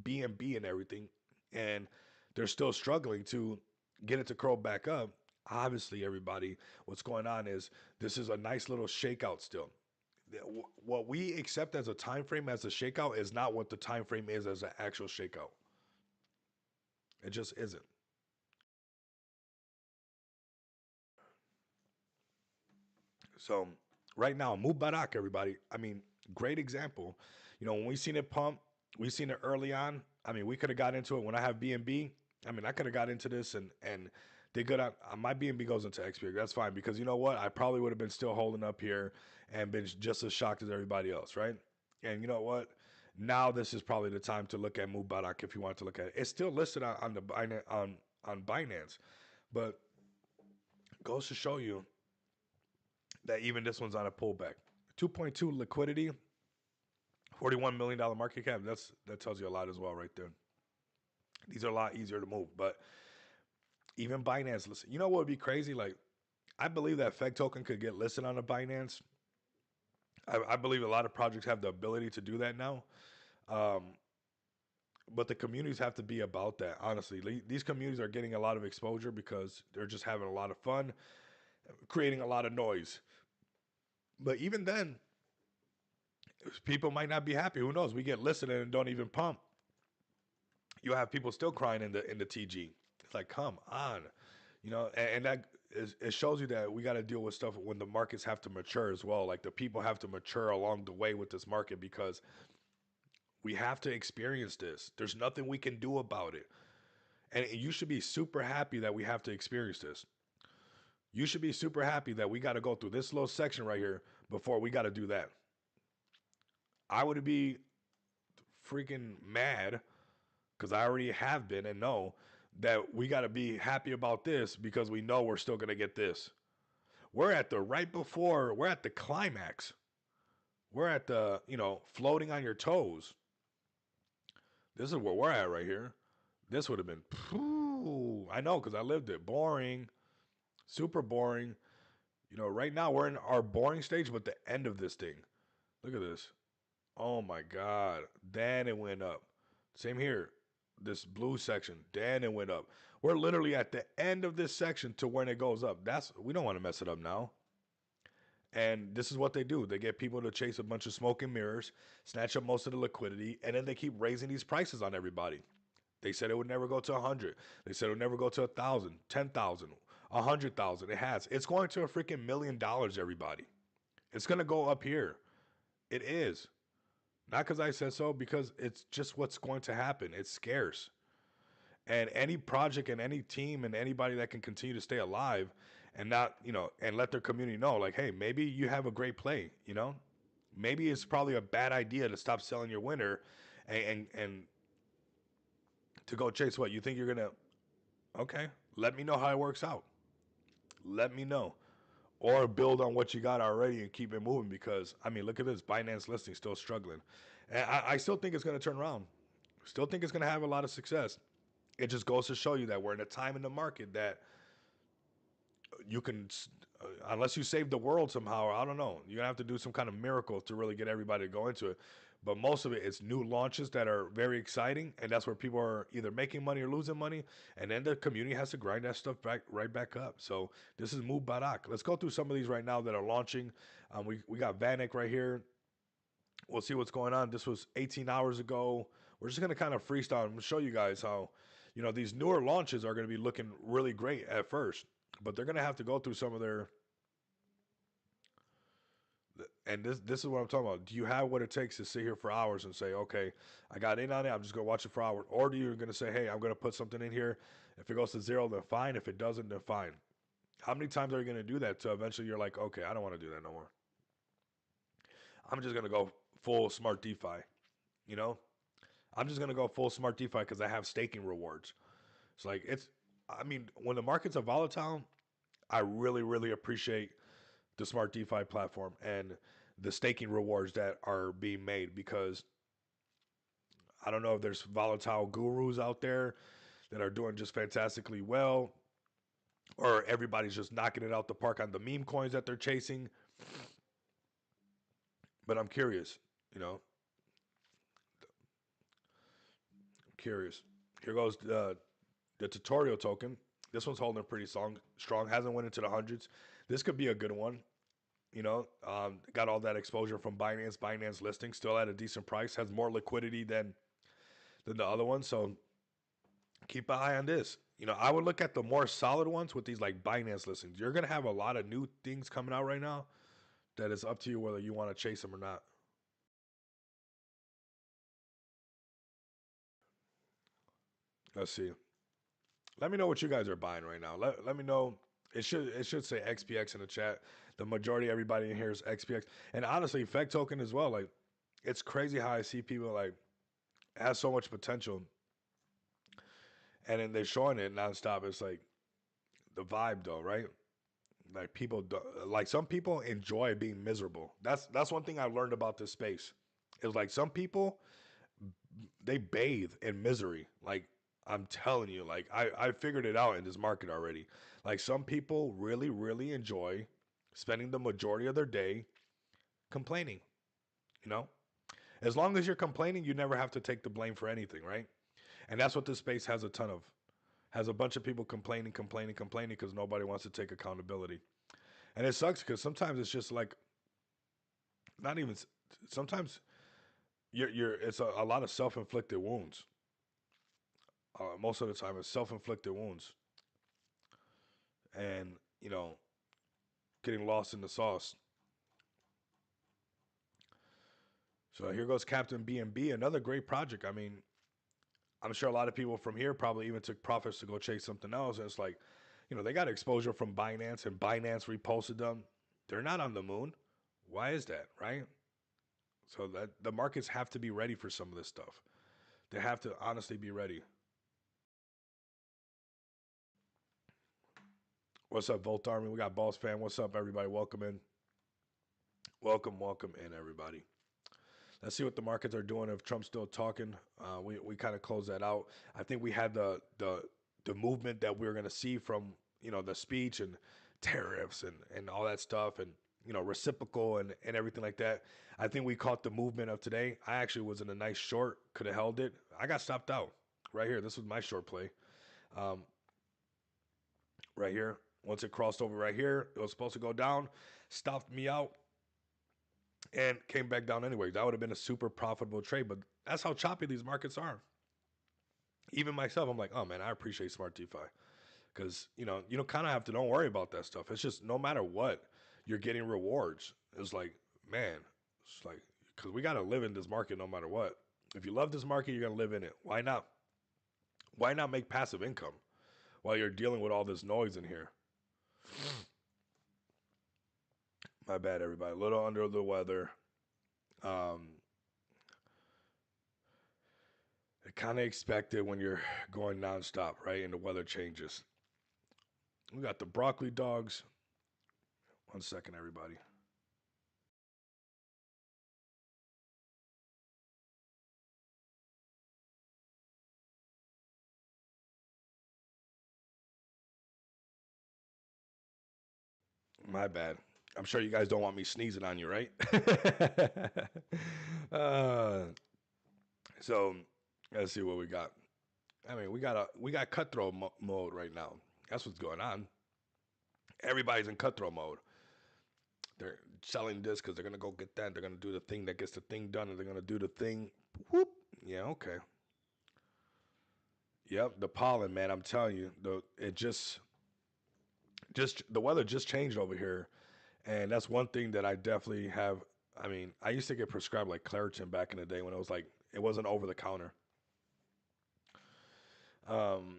BNB and everything, and they're still struggling to get it to curl back up, obviously, everybody, what's going on is this is a nice little shakeout still. What we accept as a time frame as a shakeout is not what the time frame is as an actual shakeout. It just isn't. So right now, Mubarak, everybody. I mean, great example. You know, when we seen it pump, we seen it early on. I mean, we could have got into it when I have BNB. I mean, I could have got into this and they good on my BNB goes into XP. That's fine because you know what? I probably would have been still holding up here and been just as shocked as everybody else, right? And you know what? Now this is probably the time to look at Mubarak if you want to look at it. It's still listed on the on Binance, but goes to show you that even this one's on a pullback. 2.2 liquidity, $41 million market cap. That tells you a lot as well right there. These are a lot easier to move, but even Binance, listen, you know what would be crazy? Like, I believe that FEG token could get listed on a Binance. I believe a lot of projects have the ability to do that now. But the communities have to be about that, honestly. These communities are getting a lot of exposure because they're just having a lot of fun, creating a lot of noise. But even then, people might not be happy. Who knows? We get listed and don't even pump. You have people still crying in the TG. It's like, come on, you know, and that it shows you that we got to deal with stuff when the markets have to mature as well. Like the people have to mature along the way with this market because we have to experience this. There's nothing we can do about it. And you should be super happy that we have to experience this. You should be super happy that we got to go through this little section right here before we got to do that. I would be freaking mad because I already have been and know that we got to be happy about this because we know we're still going to get this. We're at the we're at the climax. We're at the, you know, floating on your toes. This is where we're at right here. This would have been, I know because I lived it. Boring, super boring. You know, right now we're in our boring stage, but the end of this thing. Look at this. Oh my God. Then it went up. Same here. This blue section. Then it went up. We're literally at the end of this section to when it goes up. We don't want to mess it up now. And this is what they do. They get people to chase a bunch of smoke and mirrors, snatch up most of the liquidity, and then they keep raising these prices on everybody. They said it would never go to 100. They said it would never go to 1,000, 10,000, 100,000. It has. It's going to a freaking $1 million, everybody. It's going to go up here. It is. Not because I said so, because it's just what's going to happen. It's scarce. And any project and any team and anybody that can continue to stay alive and not, you know, and let their community know, like, hey, maybe you have a great play, you know? Maybe it's probably a bad idea to stop selling your winner and to go chase what? You think you're going to, okay, let me know how it works out. Let me know. Or build on what you got already and keep it moving because, I mean, look at this. Binance listing still struggling. And I still think it's going to turn around. Still think it's going to have a lot of success. It just goes to show you that we're in a time in the market that you can, unless you save the world somehow, I don't know, you're going to have to do some kind of miracle to really get everybody to go into it. But most of it is new launches that are very exciting, and that's where people are either making money or losing money, and then the community has to grind that stuff right back up. So this is Mubarak. Let's go through some of these right now that are launching. We got Vanek right here. We'll see what's going on. This was 18 hours ago. We're just going to kind of freestyle and show you guys how, you know, these newer launches are going to be looking really great at first. but they're gonna have to go through some of their. And this is what I'm talking about. Do you have what it takes to sit here for hours and say, okay, I got in on it, I'm just gonna watch it for hours, or do you gonna say, hey, I'm gonna put something in here. If it goes to zero, then fine. If it doesn't, then fine. How many times are you gonna do that till eventually you're like, okay, I don't want to do that no more. I'm just gonna go full smart DeFi. You know, I'm just gonna go full smart DeFi because I have staking rewards. It's like it's. I mean, when the markets are volatile, I really, really appreciate the smart DeFi platform and the staking rewards that are being made because I don't know if there's volatile gurus out there that are doing just fantastically well, or everybody's just knocking it out the park on the meme coins that they're chasing. But I'm curious, you know, I'm curious. Here goes the tutorial token. This one's holding pretty strong. Hasn't went into the hundreds. This could be a good one. You know, got all that exposure from Binance. Binance listing still at a decent price. Has more liquidity than the other one. So keep an eye on this. You know, I would look at the more solid ones with these like Binance listings. You're gonna have a lot of new things coming out right now. That is up to you whether you want to chase them or not. Let's see. Let me know what you guys are buying right now. Let me know. It should say XPX in the chat. The majority of everybody in here is XPX. And honestly, Fed token as well. Like it's crazy how I see people like it has so much potential. And then they're showing it nonstop. It's like the vibe though, right? Like people like some people enjoy being miserable. That's one thing I learned about this space. It's like some people they bathe in misery. Like I'm telling you, like I figured it out in this market already. Like some people really, really enjoy spending the majority of their day complaining, you know? As long as you're complaining, you never have to take the blame for anything, right? And that's what this space has a ton of. Has a bunch of people complaining because nobody wants to take accountability. And it sucks because sometimes it's just like not even sometimes you're it's a lot of self-inflicted wounds. Most of the time it's self-inflicted wounds. And, you know, getting lost in the sauce. So here goes Captain BNB, another great project. I mean, I'm sure a lot of people from here probably even took profits to go chase something else. And it's like, you know, they got exposure from Binance and Binance reposted them. They're not on the moon. Why is that, right? So that the markets have to be ready for some of this stuff. They have to honestly be ready. What's up, Volt Army? We got Boss Fan. What's up, everybody? Welcome in. Welcome in, everybody. Let's see what the markets are doing. If Trump's still talking, we kind of close that out. I think we had the movement that we were going to see from the speech and tariffs and all that stuff and reciprocal and everything like that. I think we caught the movement of today. I actually was in a nice short, could have held it. I got stopped out right here. This was my short play, right here. Once it crossed over right here, it was supposed to go down, stopped me out and came back down anyway. That would have been a super profitable trade, but that's how choppy these markets are. Even myself, I'm like, oh man, I appreciate smart DeFi because you don't kind of have to don't worry about that stuff. It's just no matter what, you're getting rewards. It's like, man, it's like because we got to live in this market no matter what. If you love this market, you're gonna live in it. Why not? Why not make passive income while you're dealing with all this noise in here? My bad, everybody. A little under the weather. Um, I kind of expect it when you're going nonstop, right? And the weather changes. We got the broccoli dogs. 1 second, everybody. My bad. I'm sure you guys don't want me sneezing on you, right? uh, so let's see what we got. I mean, we got cutthroat mode right now. That's what's going on. Everybody's in cutthroat mode. They're selling this because they're gonna go get that. They're gonna do the thing that gets the thing done, and they're gonna do the thing. Whoop. Yeah. Okay. Yep. The pollen, man. I'm telling you, just the weather just changed over here, and that's one thing that I definitely have. I mean, I used to get prescribed like Claritin back in the day when it was like it wasn't over the counter. Um,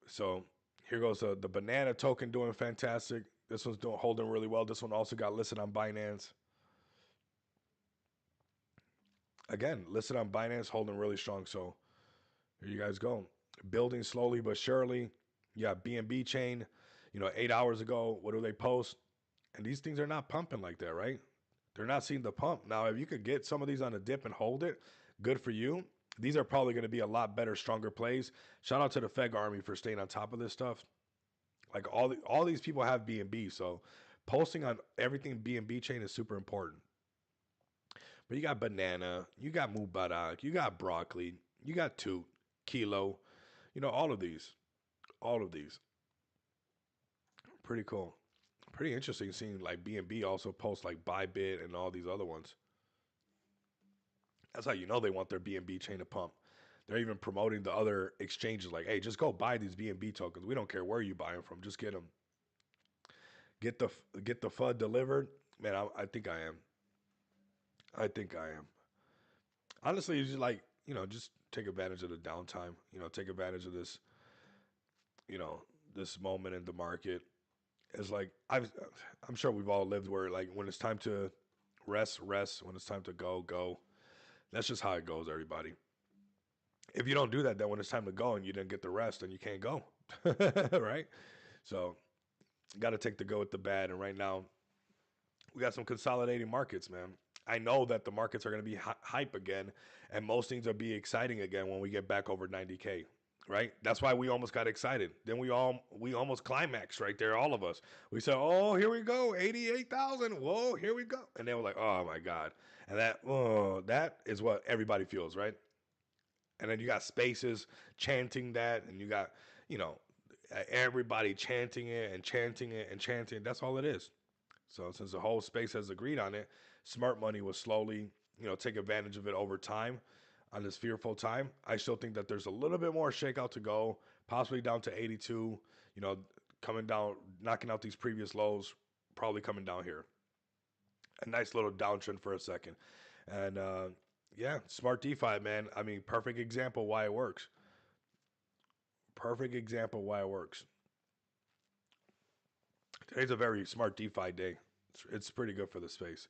so here goes the banana token doing fantastic. This one's doing holding really well. This one also got listed on Binance. Again, listed on Binance, holding really strong. So here you guys go. Building slowly but surely. Yeah, BNB chain, 8 hours ago, what do they post? And these things are not pumping like that, right? They're not seeing the pump. Now, if you could get some of these on a dip and hold it, good for you. These are probably going to be a lot better, stronger plays. Shout out to the Fed Army for staying on top of this stuff. Like all these people have BNB, so posting on everything BNB chain is super important. But you got banana, you got Mubarak, you got broccoli, you got Toot, Kilo, all of these. All of these. Pretty cool. Pretty interesting seeing like BNB also post like Bybit and all these other ones. That's how you know they want their BNB chain to pump. They're even promoting the other exchanges like, hey, just go buy these BNB tokens. We don't care where you buy them from. Just get them. Get the FUD delivered. Man, I think I am. I think I am. Honestly, it's just like, just take advantage of the downtime. Take advantage of this, you know, this moment in the market. It's like I'm sure we've all lived where like when it's time to rest, rest. When it's time to go, go. That's just how it goes, everybody. If you don't do that, then when it's time to go and you didn't get the rest, then you can't go, right? So, got to take the good with the bad. And right now, we got some consolidating markets, man. I know that the markets are going to be hype again, and most things will be exciting again when we get back over 90K, right? That's why we almost got excited. Then we almost climaxed right there, all of us. We said, "Oh, here we go, 88,000. Whoa, here we go!" And they were like, "Oh my god!" And that is what everybody feels, right? And then you got spaces chanting that, and you got everybody chanting it and chanting it and chanting it. That's all it is. So since the whole space has agreed on it, smart money will slowly, take advantage of it over time on this fearful time. I still think that there's a little bit more shakeout to go, possibly down to 82, coming down, knocking out these previous lows, probably coming down here. A nice little downtrend for a second. And yeah, smart DeFi, man. I mean, perfect example why it works. Perfect example why it works. Today's a very smart DeFi day. It's pretty good for the space.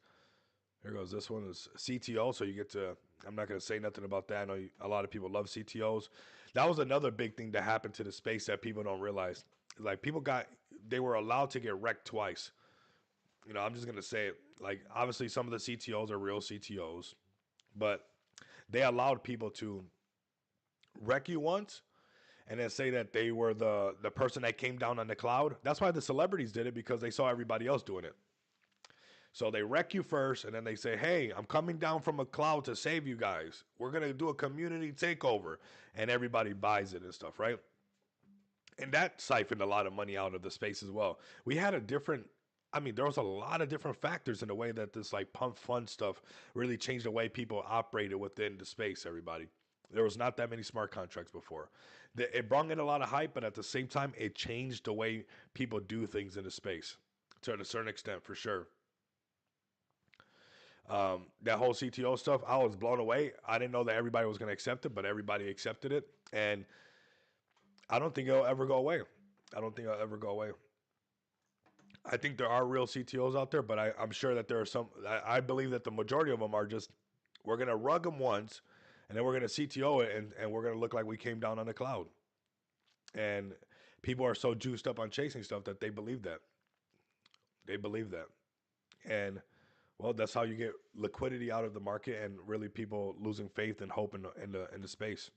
Here goes. This one is CTO, so you get to. I'm not going to say nothing about that. I know a lot of people love CTOs. That was another big thing that happened to the space that people don't realize. Like they were allowed to get wrecked twice. I'm just going to say it. Like obviously, some of the CTOs are real CTOs, but they allowed people to wreck you once and then say that they were the person that came down on the cloud. That's why the celebrities did it, because they saw everybody else doing it. So they wreck you first, and then they say, hey, I'm coming down from a cloud to save you guys. We're going to do a community takeover. And everybody buys it and stuff, right? And that siphoned a lot of money out of the space as well. We had there was a lot of different factors in the way that this like pump fund stuff really changed the way people operated within the space, everybody. There was not that many smart contracts before. It brought in a lot of hype, but at the same time, it changed the way people do things in the space to a certain extent, for sure. That whole CTO stuff, I was blown away. I didn't know that everybody was going to accept it, but everybody accepted it. And I don't think it'll ever go away. I don't think it'll ever go away. I think there are real CTOs out there, but I'm sure that there are some. I believe that the majority of them are just, we're going to rug them once, and then we're going to CTO it, and we're going to look like we came down on the cloud. And people are so juiced up on chasing stuff that they believe that. They believe that. And well, that's how you get liquidity out of the market and really people losing faith and hope in the space.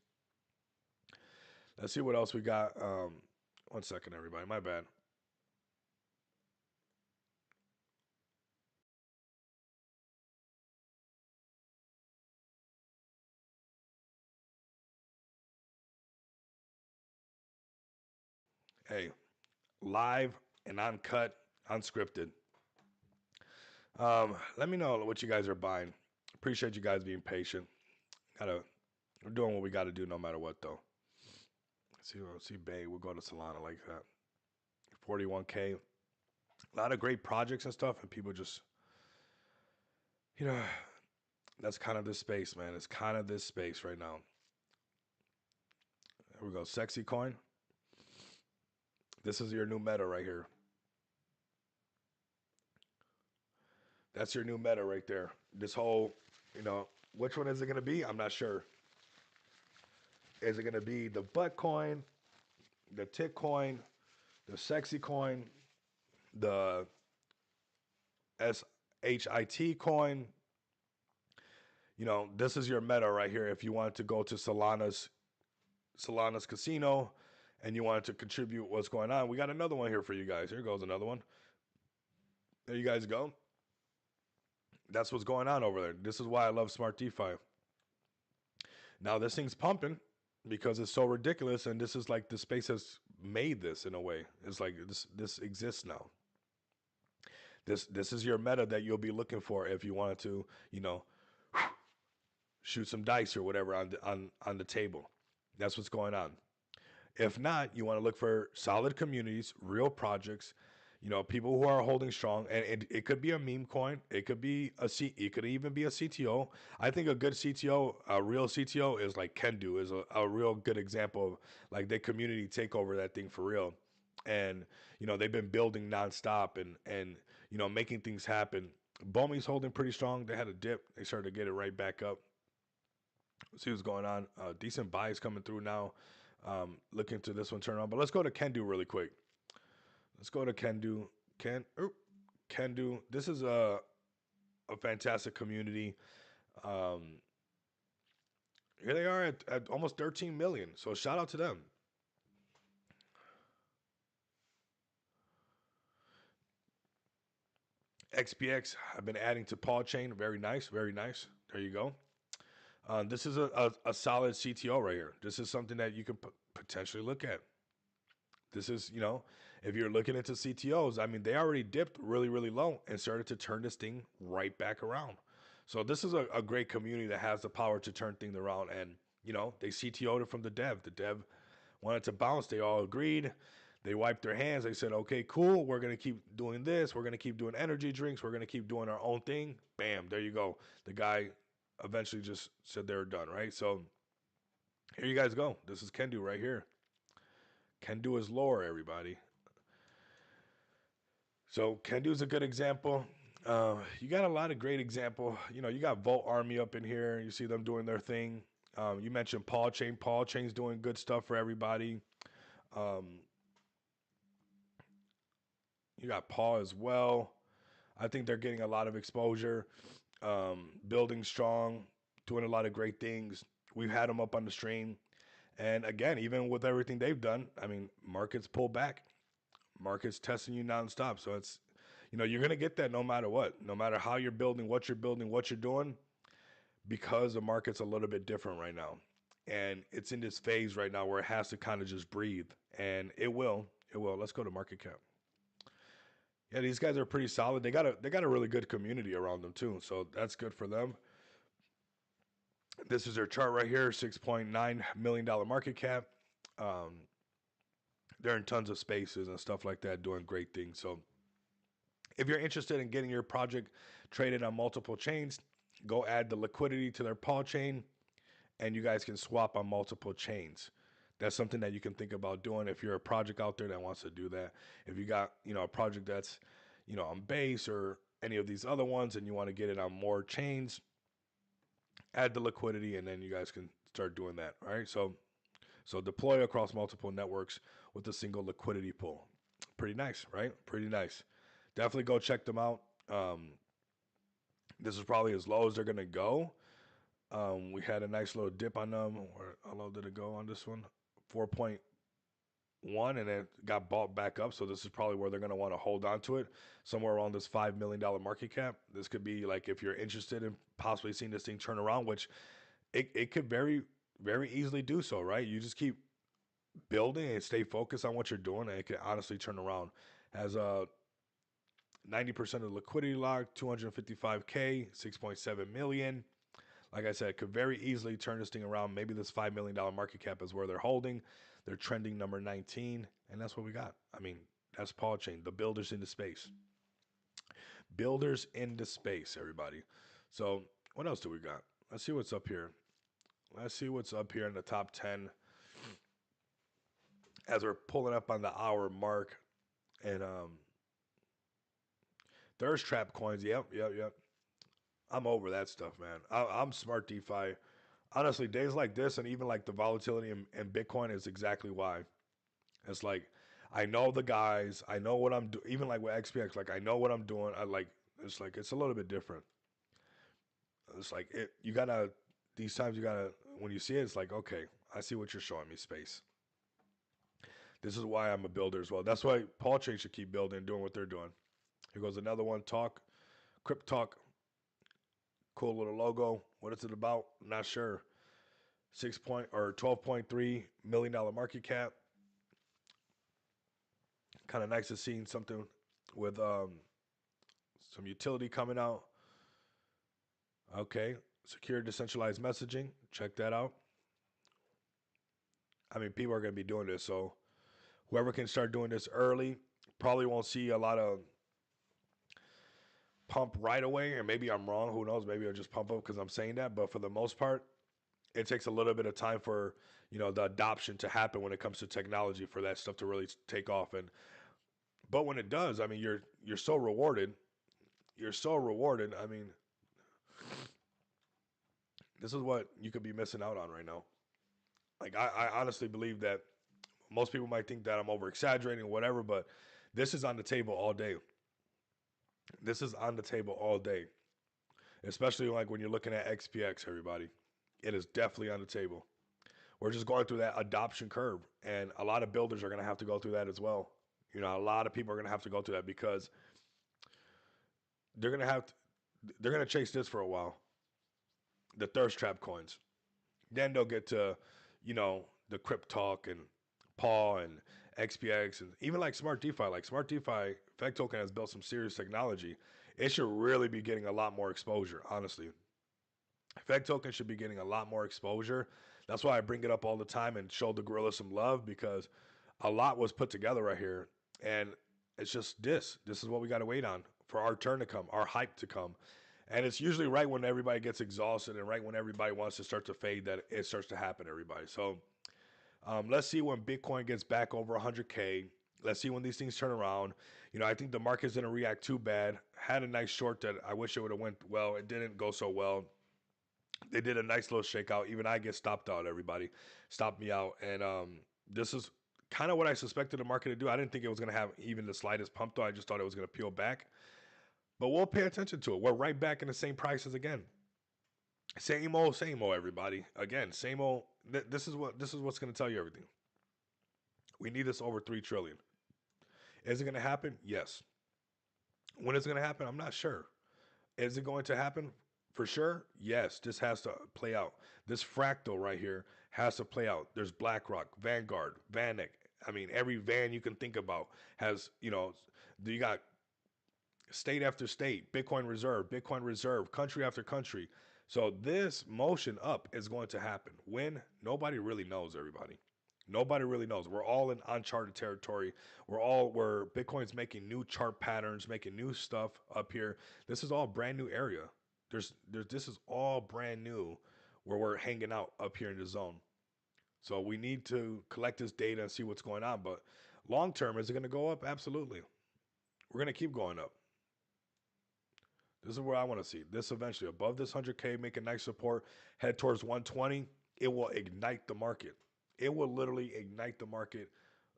Let's see what else we got. 1 second, everybody. My bad. Hey, live and uncut, unscripted. Let me know what you guys are buying. Appreciate you guys being patient. We're doing what we got to do no matter what, though. See, Bay, we'll go to Solana like that. 41K. A lot of great projects and stuff, and people just, you know, that's kind of this space, man. It's kind of this space right now. Here we go. Sexy coin. This is your new meta right here. That's your new meta right there. This whole, which one is it going to be? I'm not sure. Is it going to be the butt coin, the tick coin, the sexy coin, the SHIT coin? This is your meta right here. If you wanted to go to Solana's casino and you wanted to contribute what's going on, we got another one here for you guys. Here goes another one. There you guys go. That's what's going on over there. This is why I love Smart DeFi. Now this thing's pumping because it's so ridiculous, and this is like the space has made this in a way. It's like this exists now. This is your meta that you'll be looking for if you wanted to, shoot some dice or whatever on the table. That's what's going on. If not, you want to look for solid communities, real projects, people who are holding strong, and it could be a meme coin. It could be it could even be a CTO. I think a good CTO, a real CTO, is like Kendu is a real good example of like the community take over that thing for real. And, they've been building nonstop and making things happen. Bomi's holding pretty strong. They had a dip. They started to get it right back up. See what's going on. Decent buys coming through now. Looking to this one turn on. But let's go to Kendu really quick. Let's go to Kendu. Kendu. This is a fantastic community. Here they are at almost 13 million. So shout out to them. XPX, I've been adding to Paul Chain. Very nice. Very nice. There you go. This is a solid CTO right here. This is something that you can potentially look at. This is, if you're looking into CTOs, I mean, they already dipped really, really low and started to turn this thing right back around. So this is a great community that has the power to turn things around. And, they CTO'd it from the dev. The dev wanted to bounce. They all agreed. They wiped their hands. They said, okay, cool. We're going to keep doing this. We're going to keep doing energy drinks. We're going to keep doing our own thing. Bam, there you go. The guy eventually just said they were done, right? So here you guys go. This is Kendu right here. Kendu is lore, everybody. So Kendu is a good example. You got a lot of great example. You got Volt Army up in here. You see them doing their thing. You mentioned Paul Chain. Paul Chain's doing good stuff for everybody. You got Paul as well. I think they're getting a lot of exposure. Building strong, doing a lot of great things. We've had them up on the stream. And again, even with everything they've done, I mean, markets pull back. Markets testing you nonstop. So it's, you're going to get that no matter what. No matter how you're building, what you're doing, because the market's a little bit different right now. And it's in this phase right now where it has to kind of just breathe. And it will. Let's go to market cap. Yeah, these guys are pretty solid. They got a really good community around them too, so that's good for them. This is their chart right here, $6.9 million market cap. They're in tons of spaces and stuff like that, doing great things. So if you're interested in getting your project traded on multiple chains, go add the liquidity to their Paul chain, and you guys can swap on multiple chains. That's something that you can think about doing if you're a project out there that wants to do that. If you got, a project that's, on Base or any of these other ones and you want to get it on more chains, add the liquidity and then you guys can start doing that, all right? So deploy across multiple networks with a single liquidity pool. Pretty nice, right? Pretty nice. Definitely go check them out. This is probably as low as they're going to go. We had a nice little dip on them. How low did it go on this one? 4.1, and it got bought back up. So this is probably where they're going to want to hold on to it, somewhere around this $5 million market cap. This could be like, if you're interested in possibly seeing this thing turn around, which it could very, very easily do so, right? You just keep building and stay focused on what you're doing, and it could honestly turn around. Has a 90% of the liquidity locked, 255K, 6.7 million. Like I said, could very easily turn this thing around. Maybe this $5 million market cap is where they're holding. They're trending number 19, and that's what we got. I mean, That's Paul Chain, the builders into space. Builders into space, everybody. So what else do we got? Let's see what's up here. Let's see what's up here in the top 10 as we're pulling up on the hour mark. And there's trap coins. Yep. I'm over that stuff, man. I'm smart DeFi. Honestly, days like this and even like the volatility in Bitcoin is exactly why. It's like I know the guys, I know what I'm doing. Even like with XPX, like I know what I'm doing. I like it's a little bit different. It's like you gotta these times you gotta when you see it, it's like okay, I see what you're showing me, space. This is why I'm a builder as well. That's why Paul Chain should keep building, doing what they're doing. Here goes another one. Crypt Talk. Cool little logo. What is it about? Not sure. 12.3 million dollar market cap. Kind of nice to see something with some utility coming out. Okay, secure decentralized messaging. Check that out. I mean, people are going to be doing this, so whoever can start doing this early probably won't see a lot of pump right away. And maybe I'm wrong. Who knows? Maybe I'll just pump up because I'm saying that. But for the most part, it takes a little bit of time for the adoption to happen when it comes to technology for that stuff to really take off. But when it does, I mean, you're so rewarded. You're so rewarded. I mean, this is what you could be missing out on right now. Like I honestly believe that most people might think that I'm over exaggerating or whatever, but this is on the table all day. This is on the table all day, especially like when you're looking at XPX. Everybody, it is definitely on the table. We're just going through that adoption curve, and a lot of builders are going to have to go through that as well. A lot of people are going to have to go through that because they're going to they're going to chase this for a while. The thirst trap coins. Then they'll get to, the Crypt Talk and Paw and XPX and even like Smart DeFi. Like Smart DeFi, Fect Token has built some serious technology. It should really be getting a lot more exposure, honestly. Fect Token should be getting a lot more exposure. That's why I bring it up all the time and show the gorilla some love because a lot was put together right here. And it's just this. This is what we got to wait on for our turn to come, our hype to come. And it's usually right when everybody gets exhausted and right when everybody wants to start to fade that it starts to happen, everybody. So let's see when Bitcoin gets back over 100K. Let's see when these things turn around. I think the market's going to react too bad. Had a nice short that I wish it would have went well. It didn't go so well. They did a nice little shakeout. Even I get stopped out, everybody. Stopped me out. And this is kind of what I suspected the market to do. I didn't think it was going to have even the slightest pump, though. I just thought it was going to peel back. But we'll pay attention to it. We're right back in the same prices again. Same old, everybody. Again, same old. This is what's going to tell you everything. We need this over 3 trillion. Is it going to happen? Yes. When is it going to happen? I'm not sure. Is it going to happen? For sure? Yes. This has to play out. This fractal right here has to play out. There's BlackRock, Vanguard, VanEck. I mean, every van you can think about has, you got state after state, Bitcoin Reserve, country after country. So this motion up is going to happen. When? Nobody really knows, everybody. Nobody really knows. We're all in uncharted territory. Where Bitcoin's making new chart patterns, making new stuff up here. This is all brand new area. This is all brand new where we're hanging out up here in the zone. So we need to collect this data and see what's going on. But long term, is it going to go up? Absolutely. We're going to keep going up. This is where I want to see this eventually above this 100K, make a nice support, head towards 120. It will ignite the market. It will literally ignite the market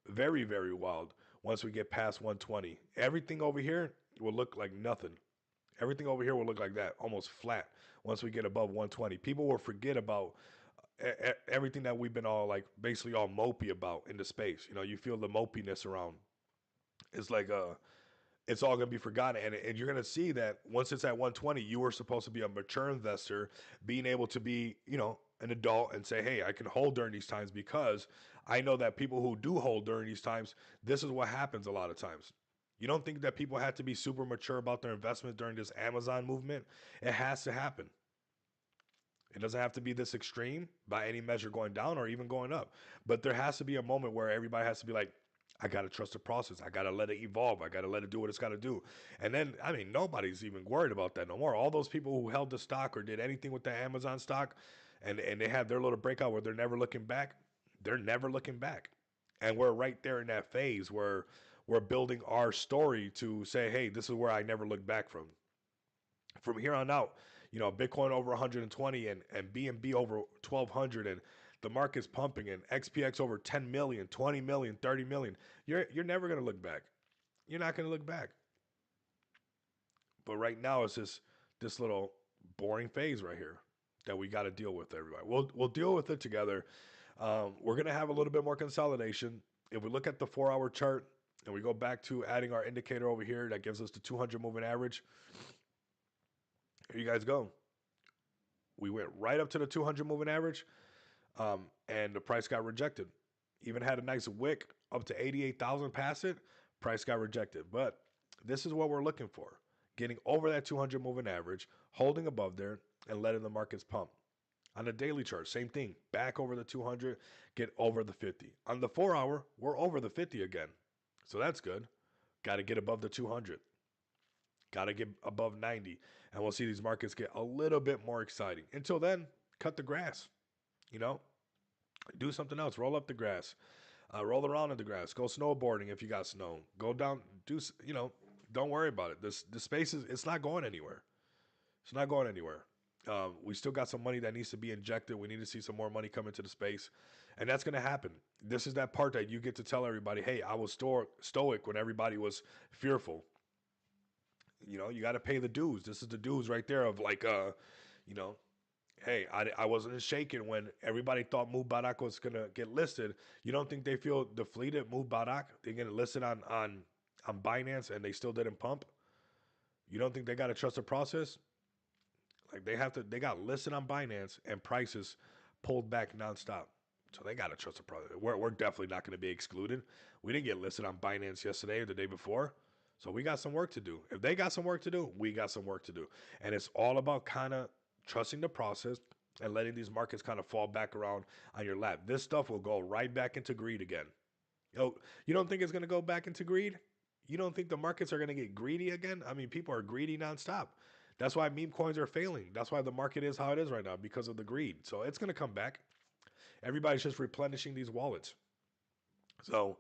very, very wild once we get past 120. Everything over here will look like nothing. Everything over here will look like that, almost flat once we get above 120. People will forget about everything that we've been all like basically all mopey about in the space. You feel the mopiness around. It's like it's all going to be forgotten. And you're going to see that once it's at 120, you were supposed to be a mature investor, being able to be, an adult and say, hey, I can hold during these times because I know that people who do hold during these times, this is what happens a lot of times. You don't think that people have to be super mature about their investment during this Amazon movement? It has to happen. It doesn't have to be this extreme by any measure going down or even going up. But there has to be a moment where everybody has to be like, I got to trust the process. I got to let it evolve. I got to let it do what it's got to do. And then, I mean, nobody's even worried about that no more. All those people who held the stock or did anything with the Amazon stock and they had their little breakout where they're never looking back, they're never looking back. And we're right there in that phase where we're building our story to say, hey, this is where I never look back from. From here on out, Bitcoin over 120 and BNB over 1200 and the market's pumping and XPX over 10 million, 20 million, 30 million. You're never going to look back. You're not going to look back. But right now it's this little boring phase right here that we got to deal with, everybody. We'll deal with it together. We're going to have a little bit more consolidation. If we look at the 4-hour chart and we go back to adding our indicator over here, that gives us the 200 moving average. Here you guys go. We went right up to the 200 moving average, and the price got rejected. Even had a nice wick up to 88,000 past it. Price got rejected. But this is what we're looking for. Getting over that 200 moving average, holding above there, and letting the markets pump. On the daily chart, same thing. Back over the 200, get over the 50. On the 4-hour, we're over the 50 again. So that's good. Got to get above the 200. Got to get above 90. And we'll see these markets get a little bit more exciting. Until then, cut the grass. Do something else. Roll up the grass. Roll around in the grass. Go snowboarding if you got snow. Go down. Don't worry about it. The space it's not going anywhere. It's not going anywhere. We still got some money that needs to be injected. We need to see some more money come into the space. And that's going to happen. This is that part that you get to tell everybody, hey, I was stoic when everybody was fearful. You got to pay the dues. This is the dues right there of hey, I wasn't shaken when everybody thought Mubarak was going to get listed. You don't think they feel deflated, Mubarak? They're going to list it on Binance and they still didn't pump? You don't think they got to trust the process? Like they got listed on Binance and prices pulled back nonstop. So they got to trust the process. We're definitely not going to be excluded. We didn't get listed on Binance yesterday or the day before. So we got some work to do. If they got some work to do, we got some work to do. And it's all about kind of trusting the process and letting these markets kind of fall back around on your lap. This stuff will go right back into greed again. You don't think it's going to go back into greed? You don't think the markets are going to get greedy again? I mean, people are greedy nonstop. That's why meme coins are failing. That's why the market is how it is right now, because of the greed. So it's going to come back. Everybody's just replenishing these wallets. So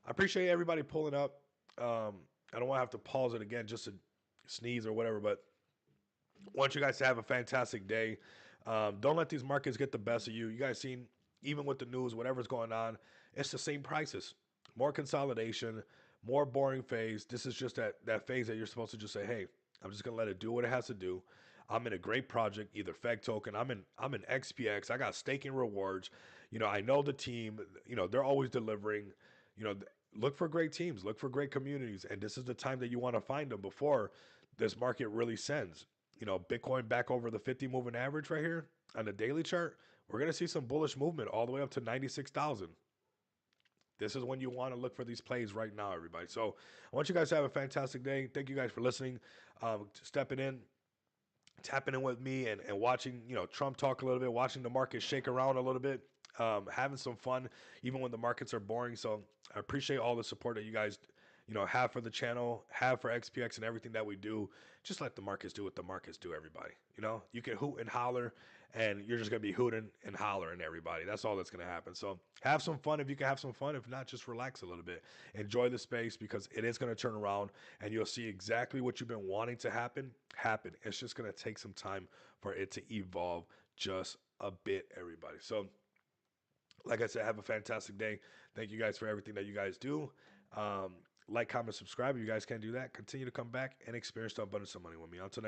I appreciate everybody pulling up. I don't want to have to pause it again just to sneeze or whatever, but I want you guys to have a fantastic day. Don't let these markets get the best of you. You guys seen, even with the news, whatever's going on, it's the same prices. More consolidation, more boring phase. This is just that phase that you're supposed to just say, hey, I'm just going to let it do what it has to do. I'm in a great project, either FEG token. I'm in XPX. I got staking rewards. I know the team. They're always delivering. Look for great teams. Look for great communities. And this is the time that you want to find them before this market really sends. Bitcoin back over the 50 moving average right here on the daily chart. We're going to see some bullish movement all the way up to 96,000. This is when you want to look for these plays right now, everybody. So I want you guys to have a fantastic day. Thank you guys for listening, stepping in, tapping in with me and watching, Trump talk a little bit, watching the market shake around a little bit, having some fun, even when the markets are boring. So I appreciate all the support that you guys, have for the channel, have for XPX and everything that we do. Just let the markets do what the markets do, everybody. You can hoot and holler, and you're just going to be hooting and hollering, everybody. That's all that's going to happen. So have some fun if you can have some fun. If not, just relax a little bit. Enjoy the space, because it is going to turn around, and you'll see exactly what you've been wanting to happen. It's just going to take some time for it to evolve just a bit, everybody. So like I said, have a fantastic day. Thank you guys for everything that you guys do. Like, comment, subscribe. If you guys can't do that, continue to come back and experience the abundance of money with me. Until next